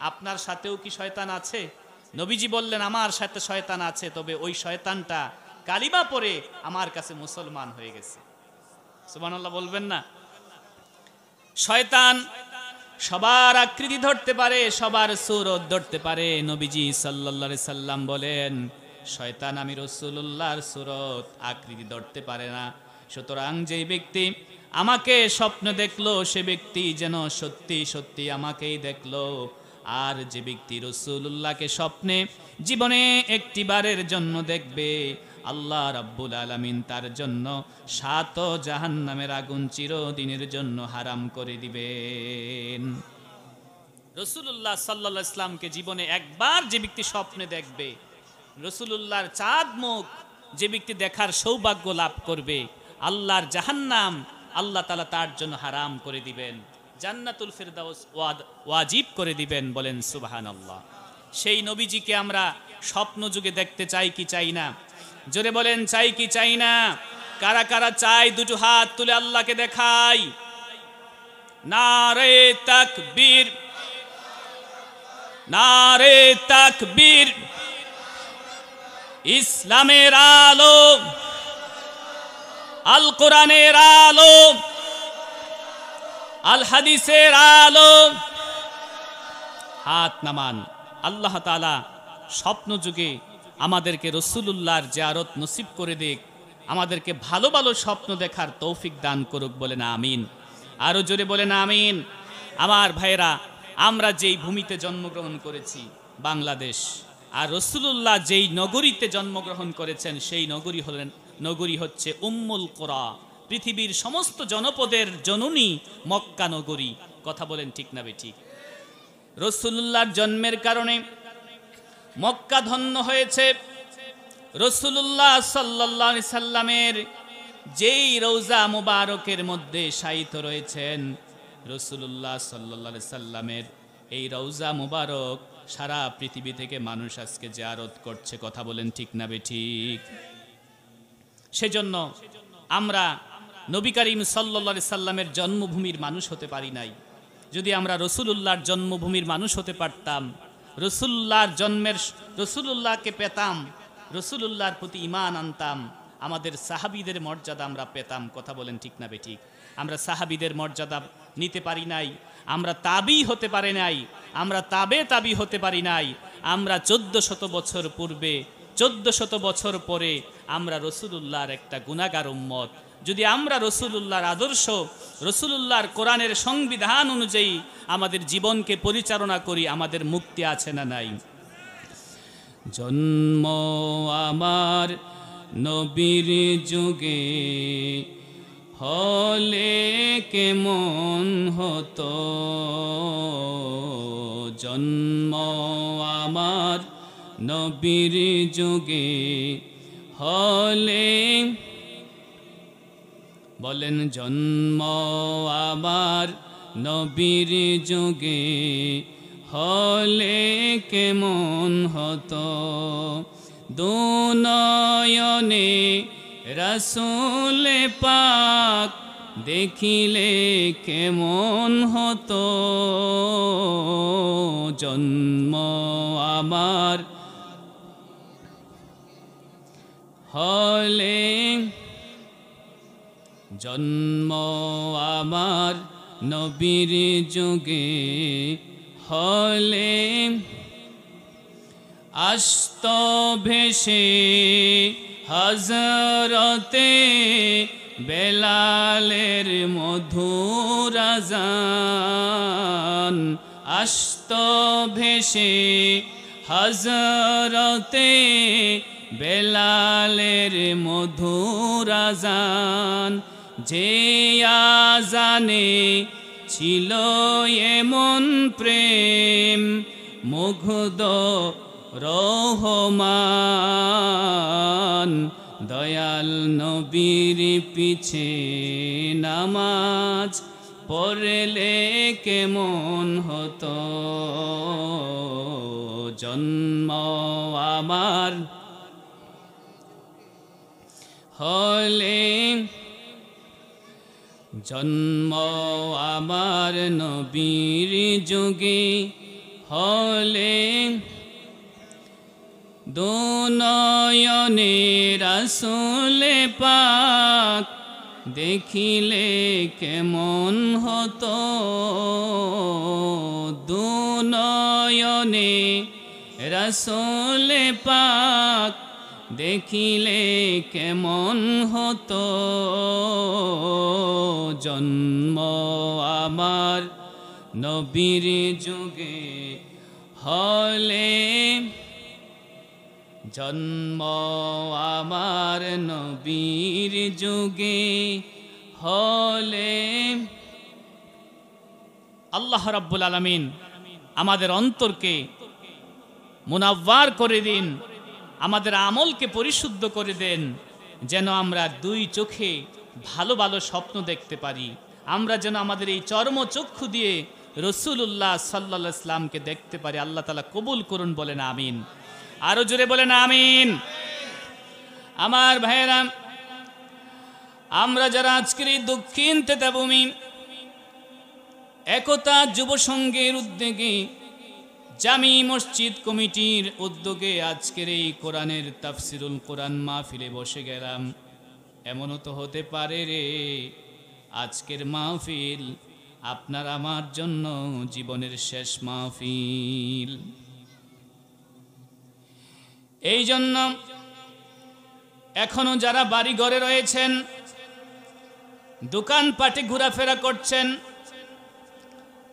আপনার সাথেও কি শয়তান আছে? নবীজি বললেন, আমার সাথে শয়তান আছে, তবে ওই শয়তানটা কালিমা পড়ে আমার কাছে মুসলমান হয়ে গেছে। সুবহানাল্লাহ বলবেন না? শয়তান সবার আকৃতি ধরতে পারে, সবার সুরত ধরতে পারে। নবীজি সাল্লাল্লাহু আলাইহি সাল্লাম বলেন, শয়তান আমি রাসূলুল্লাহর সুরত আকৃতি ধরতে পারে না। সুতরাং যে ব্যক্তি আমাকে স্বপ্ন দেখলো সে ব্যক্তি যেন সত্যি সত্যি আমাকেই দেখলো। আর যে ব্যক্তি রাসূলুল্লাহকে স্বপ্নে জীবনে একটি বারের জন্য দেখবে, আল্লাহ রাব্বুল আলামিন তার জন্য 7 জাহান্নামের আগুন চিরদিনের জন্য হারাম করে দিবেন। রাসূলুল্লাহ সাল্লাল্লাহু আলাইহি ওয়াসাল্লামকে জীবনে একবার যে ব্যক্তি স্বপ্নে দেখবে, রাসূলুল্লাহর চাঁদ মুখ যে ব্যক্তি দেখার সৌভাগ্য লাভ করবে, আল্লাহর জাহান্নাম আল্লাহ তাআলা তার জন্য হারাম করে দিবেন, জান্নাতুল ফিরদাউস ওয়াজিব করে দিবেন। বলেন সুবহানাল্লাহ। সেই নবীজিকে আমরা স্বপ্ন যুগে দেখতে চাই কি চাই না? জোরে বলেন, চাই কি চাই না? কারা কারা চাই দুটো হাত তুলে আল্লাহকে দেখাই। নারে তাকবীর, নারে তাকবীর। ইসলামের আলো, আল কোরআনের আলো, আল হাদিসের আলো। হাত নামান। আল্লাহ তাআলা স্বপ্ন যুগে আমাদেরকে রাসূলুল্লাহর জিয়ারত নসিব করে দিক, আমাদেরকে ভালো ভালো স্বপ্ন দেখার তৌফিক দান করুক। বলেন আমিন। আরো জোরে বলেন আমিন। আমার ভাইরা, আমরা যেই ভূমিতে জন্মগ্রহণ করেছি বাংলাদেশ, আর রাসূলুল্লাহ যেই নগরীতে জন্মগ্রহণ করেছেন সেই নগরী হচ্ছে উম্মুল কুরা, পৃথিবীর সমস্ত জনপদের জননী মক্কা নগরী। কথা বলেন ঠিক না বেঠিক? রাসূলুল্লাহর জন্মের কারণে মক্কা ধন্য হয়েছে। রাসূলুল্লাহ সাল্লাল্লাহু আলাইহি সাল্লামের যেই রওজা মুবারকের মধ্যে শায়িত রয়েছেন, রাসূলুল্লাহ সাল্লাল্লাহু আলাইহি সাল্লামের এই রওজা মুবারক সারা পৃথিবী থেকে মানুষ আজকে জিয়ারত করছে। কথা বলেন ঠিক না বেঠিক? সেজন্য আমরা নবী করিম সাল্লাল্লাহু আলাইহি সাল্লামের জন্মভূমির মানুষ হতে পারি নাই। যদি আমরা রাসূলুল্লাহর জন্মভূমির মানুষ হতে পারতাম, রাসূলুল্লাহকে পেতাম, রাসূলুল্লাহর প্রতি ঈমান আনতাম, আমাদের সাহাবীদের মর্যাদা আমরা পেতাম। কথা বলেন ঠিক না বেঠিক? আমরা সাহাবীদের মর্যাদা নিতে পারি নাই, আমরা তাবি হতে পারি নাই, আমরা তাবি হতে পারি নাই। আমরা 1400 বছর পূর্বে, 1400 বছর পরে আমরা রাসূলুল্লাহর একটা গুনাহগার উম্মত। যদি আমরা রাসূলুল্লাহর আদর্শ, রাসূলুল্লাহর কোরআনের সংবিধান অনুযায়ী আমাদের জীবনকে পরিচালনা করি, আমাদের মুক্তি আছে না নাই? জন্ম আমার নবীর যুগে হলে কেমন হতো, জন্ম আমার নবীর যুগে হলে, বলেন জন্ম আমার নবীর যুগে হলে কেমন হতো, দুনয়নে রাসূল পাক দেখিলে কেমন হতো, জন্ম আমার হলে, জন্ম আমার নবীর যুগে হলে, আস্ত ভেসে হযরতে বেলালের মধুর আযান আসত ভেসে হযরতে বেলালের মধুর আযান যে আযানে ছিল এমন প্রেম মুগ্ধ রহমান দয়াল নবীর পিছে নামাজ পড়লে কেমন হতো জন্ম আমার হলে জন্ম আমার নবীর যুগে হলে দুনয়নে রাসূল পাক দেখিলে কেমন হতো দুনয়নে রাসূল পাক দেখিলে কেমন হতো জন্ম আমার নবীর যুগে হলে জন্ম আমার নবীর যুগে হলে আল্লাহ রাব্বুল আলামিন আমাদের অন্তরকে মুনাওয়ার করে দিন, আমাদের আমলকে পরিশুদ্ধ করে দেন, যেন আমরা দুই চোখে ভালো ভালো স্বপ্ন দেখতে পারি। আমরা যেন আমাদের এই চর্মচক্ষু দিয়ে রাসূলুল্লাহ সাল্লাল্লাহু আলাইহি ওয়াসাল্লামকে দেখতে পারি। আল্লাহ তাআলা কবুল করুন, বলেন আমিন। আরো জোরে বলেন আমিন। আমার ভাইয়েরা, আমরা যারা আজকের এই দক্ষিণ তেতাভূমি একতা যুব সংঘের উদ্যোগে জামি মসজিদ কমিটির উদ্যোগে আজকের এই কোরআনের তাফসিরুল কোরআন মাহফিলে বসে গেলাম, এমনও তো হতে পারে রে আজকের মাহফিল আপনার আমার জন্য জীবনের শেষ মাহফিল। এই জন্য এখনো যারা বাড়ি ঘরে রয়েছেন, দোকানপাটে ঘোরাফেরা করছেন,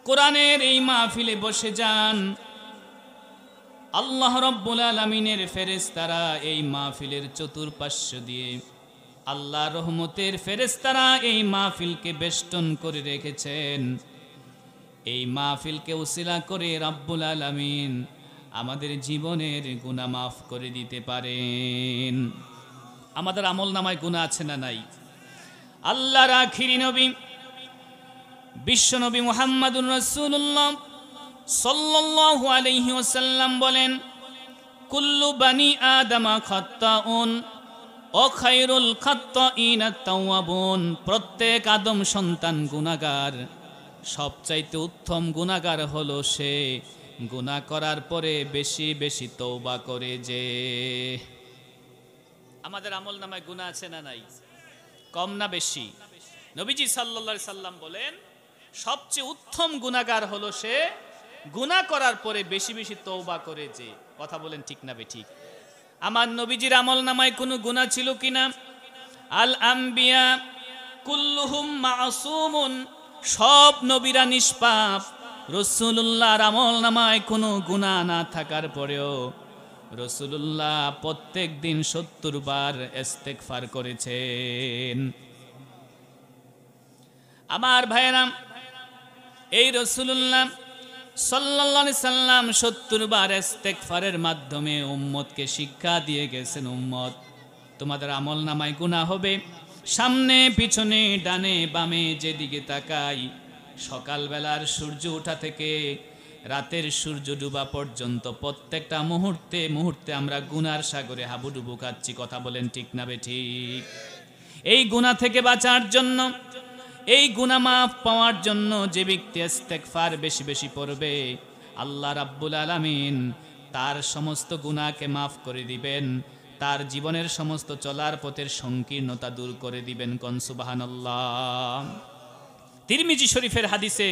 কোরআনের এই মাহফিলে বসে যান। আল্লাহ রাব্বুল আলামিনের ফেরেশতারা এই মাহফিলের চতুর্পার্শ্ব দিয়ে, আল্লাহর রহমতের ফেরেশতারা এই মাহফিলকে বেষ্টন করে রেখেছেন। এই মাহফিলকে উসিলা করে রাব্বুল আলামিন আমাদের জীবনের গুনাহ মাফ করে দিতে পারেন। আমাদের আমল নামায় গুনাহ আছে না নাই? আল্লাহর আখিরি নবী বিশ্বনবী মুহাম্মদুর রাসূলুল্লাহ সাল্লাল্লাহু আলাইহি ওয়াসাল্লাম বলেন, কুল্লু বানি আদমা খাত্তাউন ও খায়রুল খাত্তাইনা তাওয়াবুন। প্রত্যেক আদম সন্তান গুনাহগার, সবচাইতে উত্তম গুনাহগার হলো সে গুনাহ করার পরে বেশি বেশি তওবা করে যে। আমাদের আমল নামায় গুনাহ আছে না নাই? কম না বেশি? নবীজি সাল্লাল্লাহু আলাইহি সাল্লাম বলেন, সবচেয়ে উত্তম গুনাহগার হলো সে গুনাহ করার পরে বেশি বেশি তওবা করে যে। কথা বলেন ঠিক না বেঠিক? আমার নবীজির আমল নামায় কোনো গুনাহ ছিল কিনা? আল আম্বিয়া কুল্লুহুম মাসুমুন, সব নবীরা নিষ্পাপ। রাসূলুল্লাহর আমল নামায় কোনো গুনাহ না থাকার পরেও রাসূলুল্লাহ প্রত্যেক দিন ৭০ বার ইস্তেগফার করেছেন। আমার ভাইয়েরা, এই রাসূলুল্লাহ সাল্লাল্লাহু আলাইহি সাল্লাম ৭০ বার ইস্তেগফারের মাধ্যমে উম্মতকে শিক্ষা দিয়ে গেছেন, উম্মত তোমাদের আমল নামায় গুনাহ হবে, সামনে পিছনে ডানে বামে যেদিকে তাকাই, সকালবেলার সূর্য ওঠা থেকে রাতের সূর্য ডুবা পর্যন্ত প্রত্যেকটা মুহূর্তে মুহূর্তে আমরা গুনার সাগরে হাবুডুবু খাচ্ছি। কথা বলেন ঠিক না বেঠিক? এই গুনাহ থেকে বাঁচার জন্য, এই গুনাহ মাফ পাওয়ার জন্য যে ব্যক্তি ইস্তেগফার বেশি বেশি পড়বে, আল্লাহ রাব্বুল আলামিন তার সমস্ত গুনাহকে মাফ করে দিবেন, তার জীবনের সমস্ত চলার পথের সংকীর্ণতা দূর করে দিবেন। কোন সুবহানাল্লাহ। তিরমিজি শরীফের হাদিসে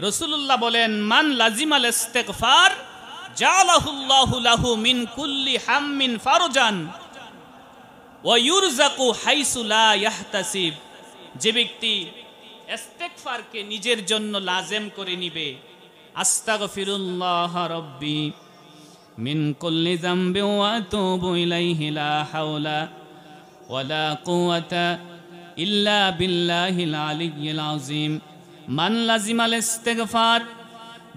রাসূলুল্লাহ বলেন, মান লাজিমাল ইস্তেগফার জালাহুল্লাহু লাহু মিন কুল্লি হাম্মিন ফারজান। ওয়া ইউরযাকু হাইসু লা ইয়াহতাসিব, যে ব্যক্তি ইস্তেগফারকে নিজের জন্য লাজেম করে নিবে, আস্তাগফিরুল্লাহ রাব্বি মিন কুল্লি যামবি ওয়া আতুবু ইলাইহি লা হাওলা ওয়ালা কুওয়াতা ইল্লা বিল্লাহিল আলিয়্যিল আযীম, মান লাজিমাল ইস্তিগফার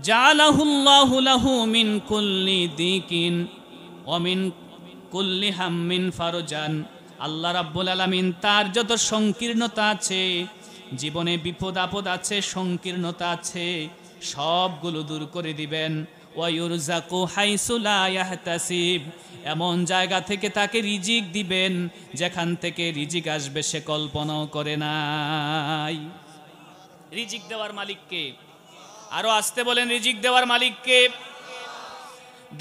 জাআলাহুল্লাহু লাহু মিন কুল্লি দিকিন ওয়া মিন কুল্লি হাম্মিন ফারজান। আল্লাহ রাব্বুল আলামিন তার যত সংকীর্ণতা আছে, জীবনে বিপদ আপদ আছে, সংকীর্ণতা আছে, সবগুলো দূর করে দিবেন। ওয়া ইউরযাকু হাইসু লা ইয়াহতাসিব, এমন জায়গা থেকে তাকে রিজিক দিবেন যেখান থেকে রিজিক আসবে সে কল্পনাও করে নাই। রিজিক দেওয়ার মালিককে, আরো আসতে বলেন, রিজিক দেওয়ার মালিককে।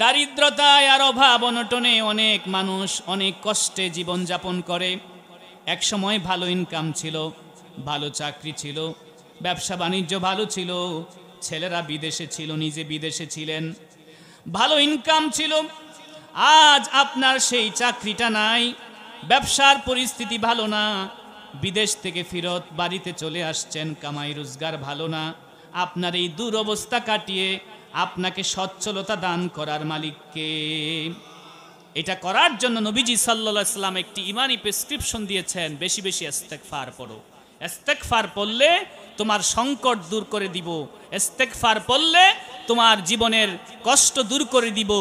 দারিদ্রতায় আর অভাব অনটনে অনেক মানুষ অনেক কষ্টে জীবন যাপন করে। এক সময় ভালো ইনকাম ছিল, ভালো চাকরি ছিল, ব্যবসা বাণিজ্য ভালো ছিল, ছেলেরা বিদেশে ছিল, নিজে বিদেশে ছিলেন, ভালো ইনকাম ছিল। আজ আপনার সেই চাকরিটা নাই, ব্যবসার পরিস্থিতি ভালো না, বিদেশ থেকে ফিরত বাড়িতে চলে আসছেন, কামাই রোজগার ভালো না। আপনার এই দুরবস্থা কাটিয়ে আপনাকে সচ্ছলতা দান করার মালিককে। এটা করার জন্য নবীজি সাল্লাল্লাহু আলাইহি সাল্লাম একটি ইমানি প্রেসক্রিপশন দিয়েছেন, বেশি বেশি ইস্তেগফার পড়ো। ইস্তেগফার পড়লে তোমার সংকট দূর করে দিব, ইস্তেগফার পড়লে তোমার জীবনের কষ্ট দূর করে দিব।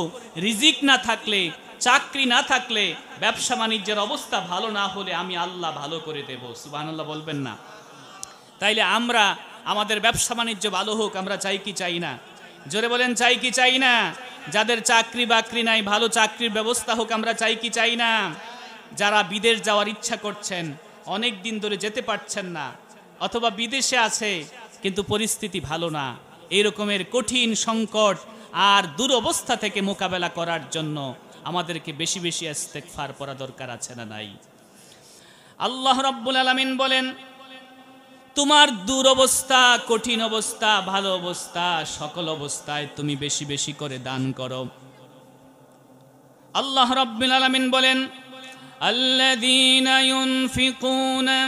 রিজিক না থাকলে, চাকরি না থাকলে, ব্যবসা বাণিজ্যের অবস্থা ভালো না হলে আমি আল্লাহ ভালো করে দেব। সুবহানাল্লাহ বলবেন না? তাইলে আমরা আমাদের ব্যবসা বাণিজ্য ভালো হোক আমরা চাই কি চাই না? জোরে বলেন, চাই কি চাই না? যাদের চাকরি বাকরি নাই, ভালো চাকরির ব্যবস্থা হোক আমরা চাই কি চাই না? যারা বিদেশ যাওয়ার ইচ্ছা করছেন, অনেক দিন ধরে যেতে পারছেন না, অথবা বিদেশে আছে কিন্তু পরিস্থিতি ভালো না, এই রকমের কঠিন সংকট আর দুরবস্থা থেকে মোকাবেলা করার জন্য আমাদেরকে বেশি বেশি ইস্তেগফার পড়া দরকার আছে না নাই? আল্লাহ রাব্বুল আলামিন বলেন, তোমার দুরবস্থা, কঠিন অবস্থা, ভালো অবস্থা, সকল অবস্থায় তুমি বেশি বেশি করে দান করো। আল্লাহ রাব্বুল আলামিন বলেন, আল্লাযীনা ইউনফিকুনা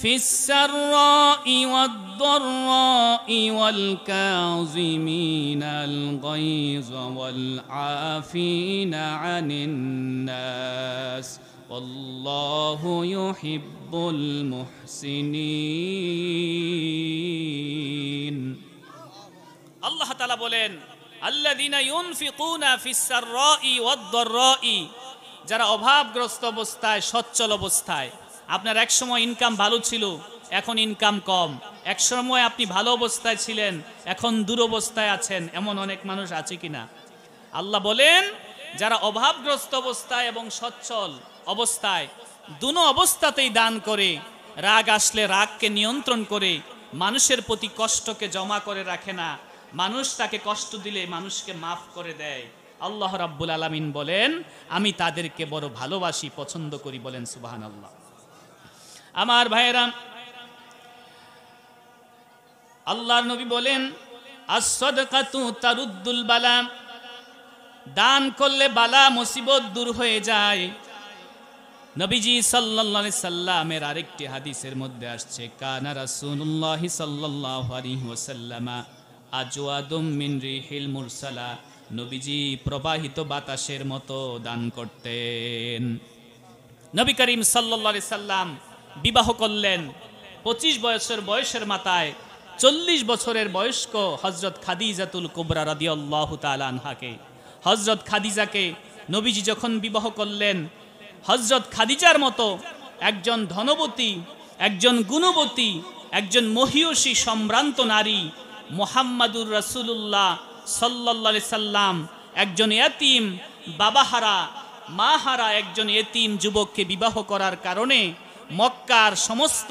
ফিস সাররাই ওয়াদ দাররাই ওয়াল কাযিমিনাল গায়য ওয়াল আফিনা আনিন নাস আল্লাহু ইউহিব্বুল মুহসিনিন। আল্লাহ তাআলা বলেন, আল্লাযীনা ইউনফিকুনা ফিস সাররাই ওয়াদ দাররাই, যারা অভাবগ্রস্ত অবস্থায়, সচ্ছল অবস্থায়, আপনার এক সময় ইনকাম ভালো ছিল, এখন ইনকাম কম, এক সময় আপনি ভালো অবস্থায় ছিলেন, এখন দুরবস্থায় আছেন, এমন অনেক মানুষ আছে কিনা? আল্লাহ বলেন, যারা অভাবগ্রস্ত অবস্থায় এবং সচ্ছল অবস্থায়, দুনো অবস্থাতেই দান করে, রাগ আসলে রাগকে নিয়ন্ত্রণ করে, মানুষের প্রতি কষ্টকে জমা করে রাখে না, মানুষ তাকে কষ্ট দিলে মানুষকে মাফ করে দেয়, আল্লাহ রাব্বুল আলামিন বলেন আমি তাদেরকে বড় ভালোবাসি, পছন্দ করি। বলেন সুবহানাল্লাহ। আমার ভাইয়েরা, আল্লাহর নবী বলেন, আস-সাদকাতু তারুদ্দুল বালা, দান করলে বালা মুসিবত দূর হয়ে যায়। নবীজি সাল্লাল্লাহু আলাইহি সাল্লামের আরেকটি হাদিসের মধ্যে আসছে, কানা রাসূলুল্লাহ সাল্লাল্লাহু আলাইহি ওয়াসাল্লাম আজওয়াদুম মিন রিহিল মুরসালা, নবীজি প্রবাহিত বাতাসের মতো দান করতেন। নবী করিম সাল্লাল্লাহু আলাইহি সাল্লাম বিবাহ করলেন 25 বয়সের মাথায় 40 বছরের বয়স্ক হযরত খাদিজাতুল কুবরা রাদিয়াল্লাহু তাআলা আনহাকে। হযরত খাদিজাকে নবীজি যখন বিবাহ করলেন, হযরত খাদিজার মতো একজন ধনবতী, একজন গুণবতী, একজন মহিয়সী সম্ভ্রান্ত নারী মুহাম্মাদুর রাসূলুল্লাহ সাল্লাল্লাহু আলাইহি সাল্লাম একজন ইয়াতীম, বাবাহারা, মাহারা একজন ইয়াতীম যুবককে বিবাহ করার কারণে মক্কার সমস্ত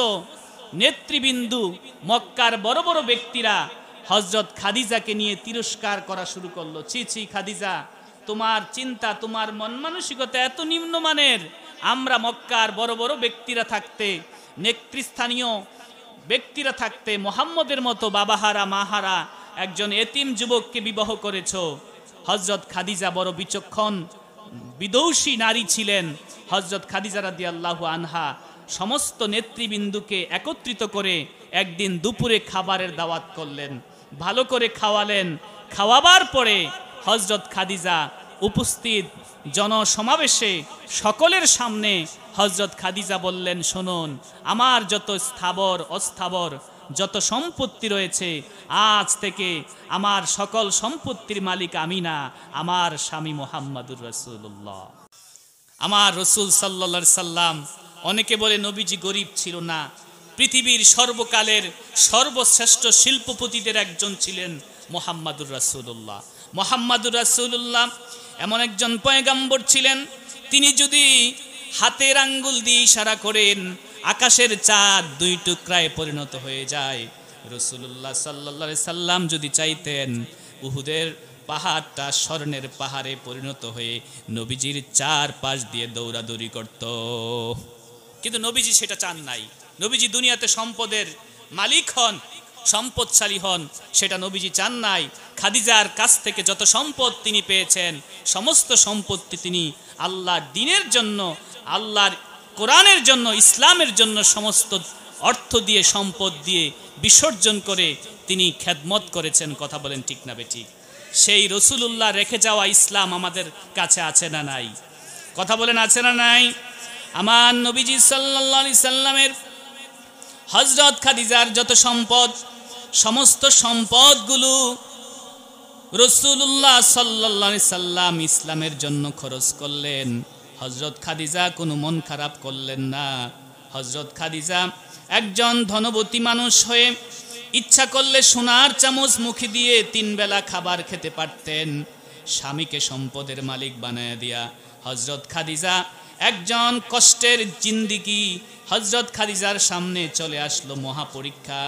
নেতৃবৃন্দু, মক্কার বড় বড় ব্যক্তিরা হযরত খাদিজাকে নিয়ে তিরস্কার করা শুরু করলো। ছি ছি খাদিজা, তোমার চিন্তা, তোমার মন মানসিকতা এত নিম্নমানের। আমরা মক্কার বড় বড় ব্যক্তিরা থাকতে, নেতৃস্থানীয় ব্যক্তিরা থাকতে মুহাম্মদের মতো বাবাহারা, মাহারা একজন এতিম যুবককে বিবাহ করেছো। হযরত খাদিজা বড় বিচক্ষণ বিদৌষী নারী ছিলেন হযরত খাদিজা রাদিয়াল্লাহু আনহা। সমস্ত নেতৃবৃন্দুকে একত্রিত করে একদিন দুপুরে খাবারের দাওয়াত করলেন, ভালো করে খাওয়ালেন। খাওয়াবার পরে হযরত খাদিজা উপস্থিত জনসমাবেশে সকলের সামনে হযরত খাদিজা বললেন, শুনুন, আমার যত স্থাবর অস্থাবর যত সম্পত্তি রয়েছে, আজ থেকে আমার সকল সম্পত্তির মালিক আমি না, আমার স্বামী মুহাম্মাদুর রাসূলুল্লাহ। আমার রসুল সাল্লাল্লাহু আলাইহি সাল্লাম, অনেকে বলে নবীজি গরিব ছিল না, পৃথিবীর সর্বকালের সর্বশ্রেষ্ঠ শিল্পপতিদের একজন ছিলেন মুহাম্মাদুর রাসূলুল্লাহ। মুহাম্মাদুর রাসূলুল্লাহ এমন একজন পয়গম্বর ছিলেন, তিনি যদি হাতের আঙ্গুল দিয়ে ইশারা করেন আকাশের চাঁদ দুই টুকরায় পরিণত হয়ে যায়। রাসূলুল্লাহ সাল্লাল্লাহু আলাইহি সাল্লাম যদি চাইতেন উহুদের পাহাড়টা স্বর্ণের পাহাড়ে পরিণত হয়ে নবীজির চারপাশ দিয়ে দৌড়াদৌড়ি করত, কিন্তু নবীজি সেটা চান নাই। নবীজি দুনিয়াতে সম্পদের মালিক হন, সম্পদশালী হন, সেটা নবীজি চান নাই। খাদিজার কাছ থেকে যত সম্পদ তিনি পেয়েছেন, সমস্ত সম্পত্তি তিনি আল্লাহর দ্বীনের জন্য, আল্লাহর কোরআনের জন্য, ইসলামের জন্য সমস্ত অর্থ দিয়ে সম্পদ দিয়ে বিসর্জন করে তিনি খেদমত করেছেন। কথা বলেন ঠিক না বেঠিক? সেই রাসূলুল্লাহ রেখে যাওয়া ইসলাম আমাদের কাছে আছে না নাই? কথা বলেন আছে না নাই? আমার নবীজি সাল্লাল্লাহু আলাইহি সাল্লামের হযরত খাদিজার যত সম্পদ, সমস্ত সম্পদগুলো রাসূলুল্লাহ সাল্লাল্লাহু আলাইহি সাল্লাম ইসলামের জন্য খরচ করলেন। হযরত খাদিজা কোনো মন খারাপ করলেন না। হযরত খাদিজা একজন ধনবতী মানুষ হয়ে ইচ্ছা করলে সোনার চামচ মুখে দিয়ে 3 বেলা খাবার খেতে পারতেন। স্বামীকে সম্পদের মালিক বানায় দিয়া হযরত খাদিজা একজন কষ্টের জিন্দেগি, হযরত খাদিজার সামনে চলে আসলো মহা পরীক্ষা।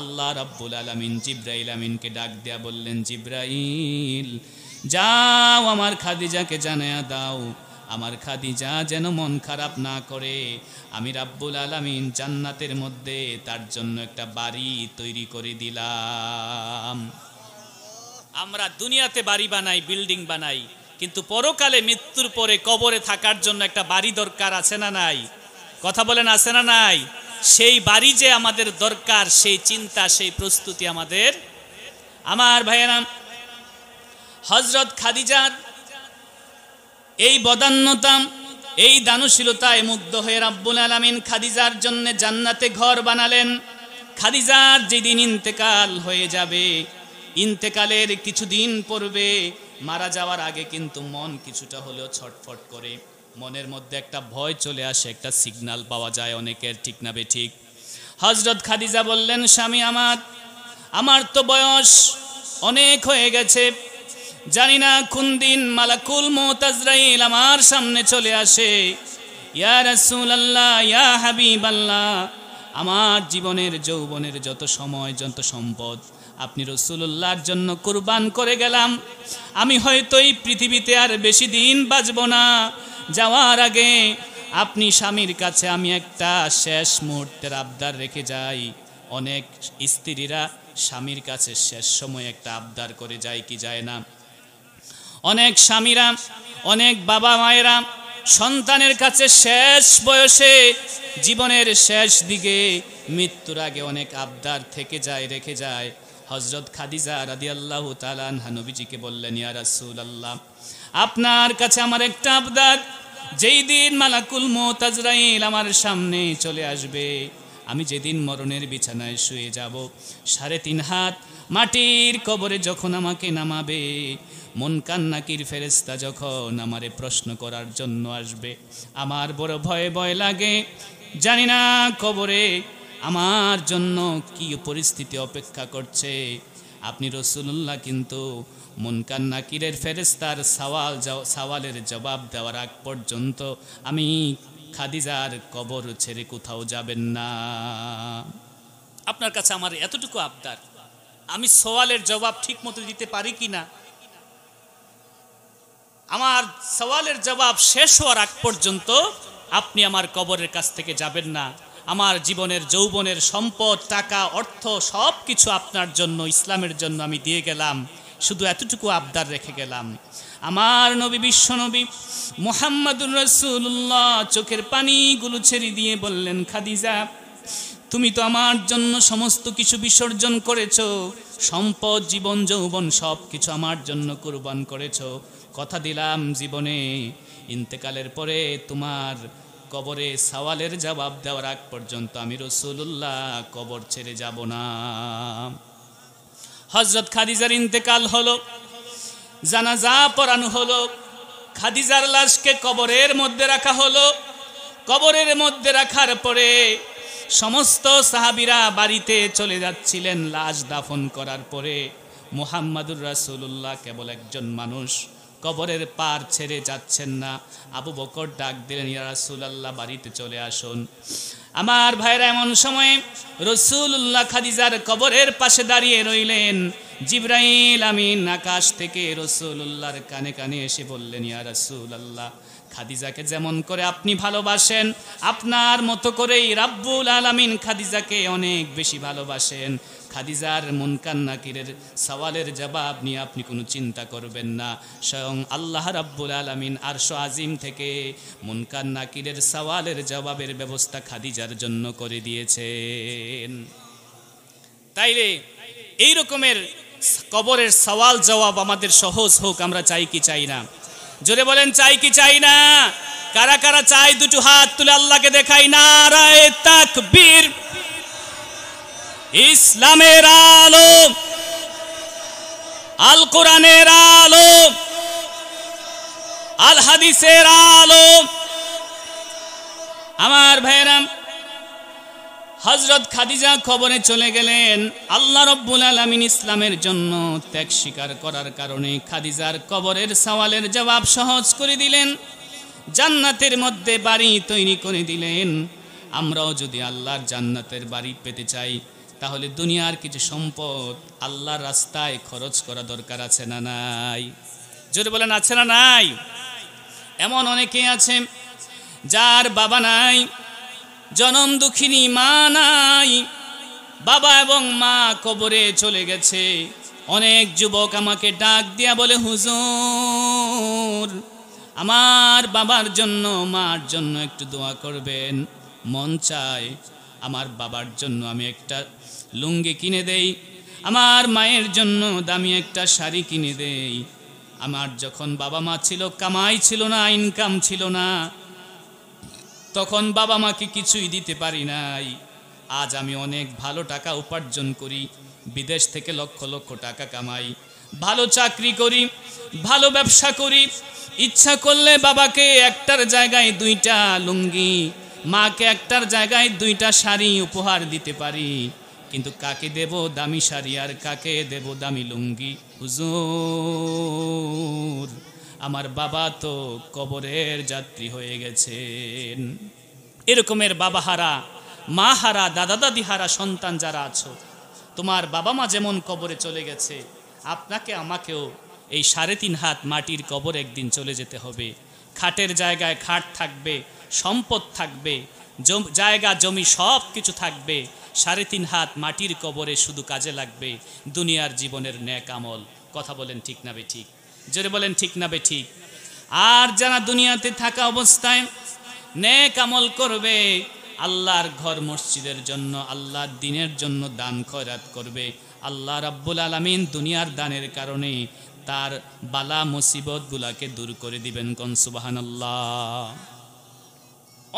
আল্লাহ রাব্বুল আলামিন জিবরাইল আমিনকে ডাক দিয়া বললেন, জিবরাইল যাও আমার খাদিজাকে জানায়া দাও, আমার খাদিজা যেন মন খারাপ না করে। আমি রাব্বুল আলামিন জান্নাতের মধ্যে তার জন্য একটা বাড়ি তৈরি করে দিলাম। আমরা দুনিয়াতে বাড়ি বানাই, বিল্ডিং বানাই, কিন্তু পরকালে মৃত্যুর পরে কবরে থাকার জন্য একটা বাড়ি দরকার, আছে না নাই? কথা বলেন আছে না নাই? সেই বাড়ি যে আমাদের দরকার, সেই চিন্তা, সেই প্রস্তুতি আমাদের। আমার ভাইয়েরা, হযরত খাদিজার এই বদান্যতা, এই দানশীলতায় মুগ্ধ হয়ে রাব্বুল আলামিন খাদিজার জন্য জান্নাতে ঘর বানালেন। খাদিজার যেদিন ইন্তেকাল হয়ে যাবে, ইন্তেকালের কিছুদিন পূর্বে, মারা যাওয়ার আগে কিন্তু মন কিছুটা হলেও ছটফট করে, মনের মধ্যে একটা ভয় চলে আসে, একটা সিগন্যাল পাওয়া যায় অনেকের, ঠিক না বেঠিক? হযরত খাদিজা বললেন, স্বামী আমার তো বয়স অনেক হয়ে গেছে, জানি না কোন দিন মালাকুল মউত আজরাইল আমার সামনে চলে আসে। ইয়া রাসূলুল্লাহ, ইয়া হাবিবাল্লাহ, আমার জীবনের যৌবনের যত সময়, যত সম্পদ আপনি রাসূলুল্লাহর জন্য কুরবান করে গেলাম। আমি হয়তো এই পৃথিবীতে আর বেশি দিন বাঁচব না। যাওয়ার আগে আপনি স্বামীর কাছে আমি একটা শেষ মুহূর্তের আবদার রেখে যাই। অনেক স্ত্রীরা স্বামীর কাছে শেষ সময় একটা আবদার করে যায় কি যায় না? অনেক স্বামীরা, অনেক বাবা মায়েরা সন্তানের কাছে শেষ বয়সে, জীবনের শেষ দিকে, মৃত্যুর আগে অনেক আবদার থেকে যায়, রেখে যায়। হযরত খাদিজা রাদিয়াল্লাহু তাআলা আনহা নবীজিকে বললেন, ইয়া রাসূলুল্লাহ, আপনার কাছে আমার একটা আবদার, যেই দিন মালাকুল মউত আজরাইল আমার সামনে চলে আসবে, আমি যেদিন মরণের বিছানায় শুয়ে যাব, 3.5 হাত মাটির কবরে যখন আমাকে নামাবে, মুনকার নাকির ফেরেশতা যখন আমারে প্রশ্ন করার জন্য আসবে, আমার বড় ভয় ভয় লাগে। জানি না কবরে আমার জন্য কি পরিস্থিতি অপেক্ষা করছে। আপনি রাসূলুল্লাহ কিন্তু মুনকার নাকিরের ফেরেশতার সওয়ালের জবাব দেওয়ার আগ পর্যন্ত আমি খাদিজার কবর ছেড়ে কোথাও যাবেন না। আপনার কাছে আমার এতটুকু আবদার, আমি সওয়ালের জবাব ঠিক মতো দিতে পারি কিনা, আমার সওয়ালের জবাব শেষ হওয়ার আগ পর্যন্ত আপনি আমার কবরের কাছ থেকে যাবেন না। আমার জীবনের যৌবনের সম্পদ, টাকা, অর্থ সব কিছু আপনার জন্য, ইসলামের জন্য আমি দিয়ে গেলাম। শুধু এতটুকু আবদার রেখে গেলাম। আমার নবী বিশ্ব নবী মুহাম্মাদুর রাসূলুল্লাহ চোখের পানিগুলো ছেড়ে দিয়ে বললেন, খাদিজা তুমি তো আমার জন্য সমস্ত কিছু বিসর্জন করেছো, সম্পদ জীবন যৌবন সব কিছু আমার জন্য কুরবান করেছো। কথা দিলাম জীবনে ইন্তেকালের পরে তোমার কবরে সওয়ালের জবাব দেওয়ার আগ পর্যন্ত আমি রাসূলুল্লাহ কবর ছেড়ে যাব না। হযরত খাদিজার ইন্তেকাল হলো, জানাজা পড়ানো হলো, খাদিজার লাশকে কবরের মধ্যে রাখা হলো। কবরের মধ্যে রাখার পরে সমস্ত সাহাবীরা বাড়িতে চলে যাচ্ছিলেন লাশ দাফন করার পরে। মুহাম্মাদুর রাসূলুল্লাহ কেবল একজন মানুষ কবরের পার ছেড়ে যাচ্ছেন না। আবু বকর ডাক দিলেন, ইয়া রাসূলুল্লাহ বাড়িতে চলে আসুন। আমার ভাইরা এমন সময় রাসূলুল্লাহ খাদিজার কবরের পাশে দাঁড়িয়ে রইলেন। জিবরাইল আমিন আকাশ থেকে রাসূলুল্লাহর কানে কানে এসে বললেন, ইয়া রাসূলুল্লাহ খাদিজাকে যেমন করে আপনি ভালোবাসেন, আপনার মতো করেই রাব্বুল আলামিন খাদিজাকে অনেক বেশি ভালোবাসেন। খাদিজার মুনকার নাকিরের সওয়ালের জবাব নিয়ে আপনি কোনো চিন্তা করবেন না, স্বয়ং আল্লাহ রাব্বুল আলামিন আরশ আজিম থেকে মুনকার নাকিরের সওয়ালের জবাবের ব্যবস্থা খাদিজার জন্য করে দিয়েছেন। তাইলে এই রকমের কবরের সওয়াল জবাব আমাদের সহজ হোক, আমরা চাই কি চাই না? জোরে বলেন চাই কি চাই না? কারা কারা চাই দুটো হাত তুলে আল্লাহকে দেখাই। নারায়ে তাকবীর। ইসলামের আলো, আল কোরআনের আলো, আল হাদিসের আলো। আমার ভাইরা, হযরত খাদিজা কবরে চলে গেলেন। আল্লাহ রাব্বুল আলামিন ইসলামের জন্য ত্যাগ স্বীকার করার কারণে খাদিজার কবরের সওয়ালের জবাব সহজ করে দিলেন, জান্নাতের মধ্যে বাড়ি তৈরি করে দিলেন। আমরাও যদি আল্লাহর জান্নাতের বাড়ি পেতে চাই তাহলে দুনিয়ার কিছু সম্পদ আল্লাহর রাস্তায় খরচ করা দরকার আছে না নাই? জোরে বলেন আছে না নাই? এমন অনেকে আছে যার বাবা নাই, জনম দুঃখিনী মা নাই, বাবা এবং মা কবরে চলে গেছে। অনেক যুবক আমাকে ডাক দিয়া বলে, হুজুর আমার বাবার জন্য মার জন্য একটু দোয়া করবেন। মন চায় আমার বাবার জন্য আমি একটা লুঙ্গি কিনে দেই, আমার মায়ের জন্য দামি একটা শাড়ি কিনে দেই। আমার যখন বাবা মা ছিল, কামাই ছিল না, ইনকাম ছিল না, তখন বাবা মাকে কিছুই দিতে পারি নাই। আজ আমি অনেক ভালো টাকা উপার্জন করি, বিদেশ থেকে লক্ষ লক্ষ টাকা কামাই, ভালো চাকরি করি, ভালো ব্যবসা করি। ইচ্ছা করলে বাবাকে একটার জায়গায় দুইটা লুঙ্গি, মাকে একটার জায়গায় দুইটা শাড়ি উপহার দিতে পারি, কিন্তু কাকে দেব দামি শাড়ি আর কাকে দেব দামি লুঙ্গি? হুজুর আমার বাবা তো কবরের যাত্রী হয়ে গেছেন। এরকমের বাবা হারা, মা হারা, দাদা দাদি হারা সন্তান যারা আছো, তোমার বাবা মা যেমন কবরে চলে গেছে, আপনাকে আমাকেও এই 3.5 হাত মাটির কবর একদিন চলে যেতে হবে। খাটের জায়গায় খাট থাকবে, সম্পদ থাকবে, জায়গা জমি সব কিছু থাকবে। 3.5 হাত মাটির কবরে শুধু কাজে লাগবে দুনিয়ার জীবনের নেক আমল। কথা বলেন ঠিক না বে ঠিক? জোরে বলেন ঠিক না বে ঠিক? আর যারা দুনিয়াতে থাকা অবস্থায় নেক আমল করবে, আল্লাহর ঘর মসজিদের জন্য, আল্লাহর দ্বীনের জন্য দান খয়রাত করবে, আল্লাহ রাব্বুল আলামিন দুনিয়ার দানের কারণে তার বালা মুসিবত গুলাকে দূর করে দিবেন। কোন সুবহানাল্লাহ।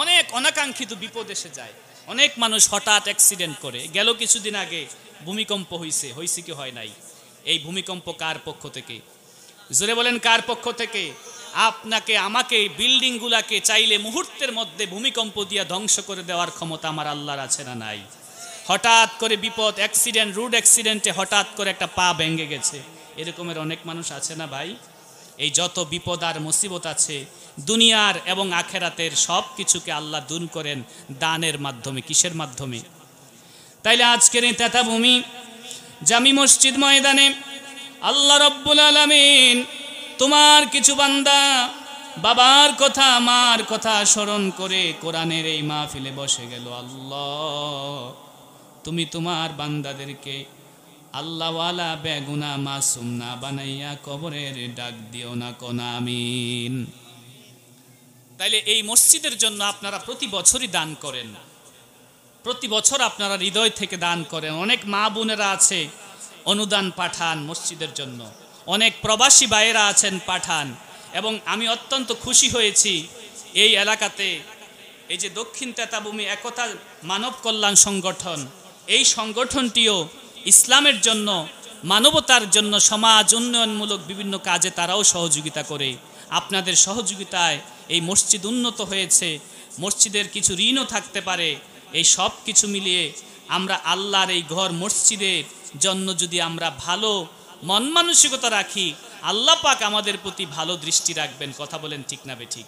অনেক অনাকাঙ্ক্ষিত বিপদ এসে যায়, অনেক মানুষ হঠাৎ অ্যাক্সিডেন্ট করে। গেল কিছুদিন আগে ভূমিকম্প হয়েছে কি হয় নাই? এই ভূমিকম্প কার পক্ষ থেকে? জোরে বলেন কার পক্ষ থেকে? আপনাকে আমাকে বিল্ডিং গুলাকে চাইলে মুহূর্তের মধ্যে ভূমিকম্প দিয়ে ধ্বংস করে দেওয়ার ক্ষমতা আমার আল্লাহর আছে না নাই? হঠাৎ করে বিপদ, অ্যাক্সিডেন্ট, রোড অ্যাক্সিডেন্টে হঠাৎ করে একটা পা ভেঙে গেছে, এরকমের অনেক মানুষ আছে না ভাই? এই যত বিপদ আর মুসিবত আছে দুনিয়ার এবং আখেরাতের সব কিছুকে আল্লাহ দূর করেন দানের মাধ্যমে। কিসের মাধ্যমে? তাইলে আজকের এই তেতাভূমি জামি মসজিদ ময়দানে আল্লাহ রাব্বুল আলামিন তোমার কিছু বান্দা বাবার কথা মার কথা স্মরণ করে কোরআনের এই মাহফিলে বসে গেল। আল্লাহ তুমি তোমার বান্দাদেরকে আল্লাহওয়ালা বেগুনা মাসুম না বানাইয়া কবরের ডাক দিও না কোন আমিন। তাইলে এই মসজিদের জন্য আপনারা প্রতি বছরই দান করেন, প্রতি বছর আপনারা হৃদয় থেকে দান করেন। অনেক মা বোনেরা আছে অনুদান পাঠান মসজিদের জন্য, অনেক প্রবাসী ভাইয়েরা আছেন পাঠান। এবং আমি অত্যন্ত খুশি হয়েছি এই এলাকাতে এই যে দক্ষিণ তেতাভূমি একতা মানব কল্যাণ সংগঠন, এই সংগঠনটিও ইসলামের জন্য, মানবতার জন্য, সমাজ উন্নয়নমূলক বিভিন্ন কাজে তারাও সহযোগিতা করে। আপনাদের সহযোগিতায় এই মসজিদ উন্নত হয়েছে। মসজিদের কিছু ঋণও থাকতে পারে। এই সব কিছু মিলিয়ে আমরা আল্লাহর এই ঘর মসজিদের জন্য যদি আমরা ভালো মন মানসিকতা রাখি, আল্লাহ পাক আমাদের প্রতি ভালো দৃষ্টি রাখবেন। কথা বলেন ঠিক না বেঠিক?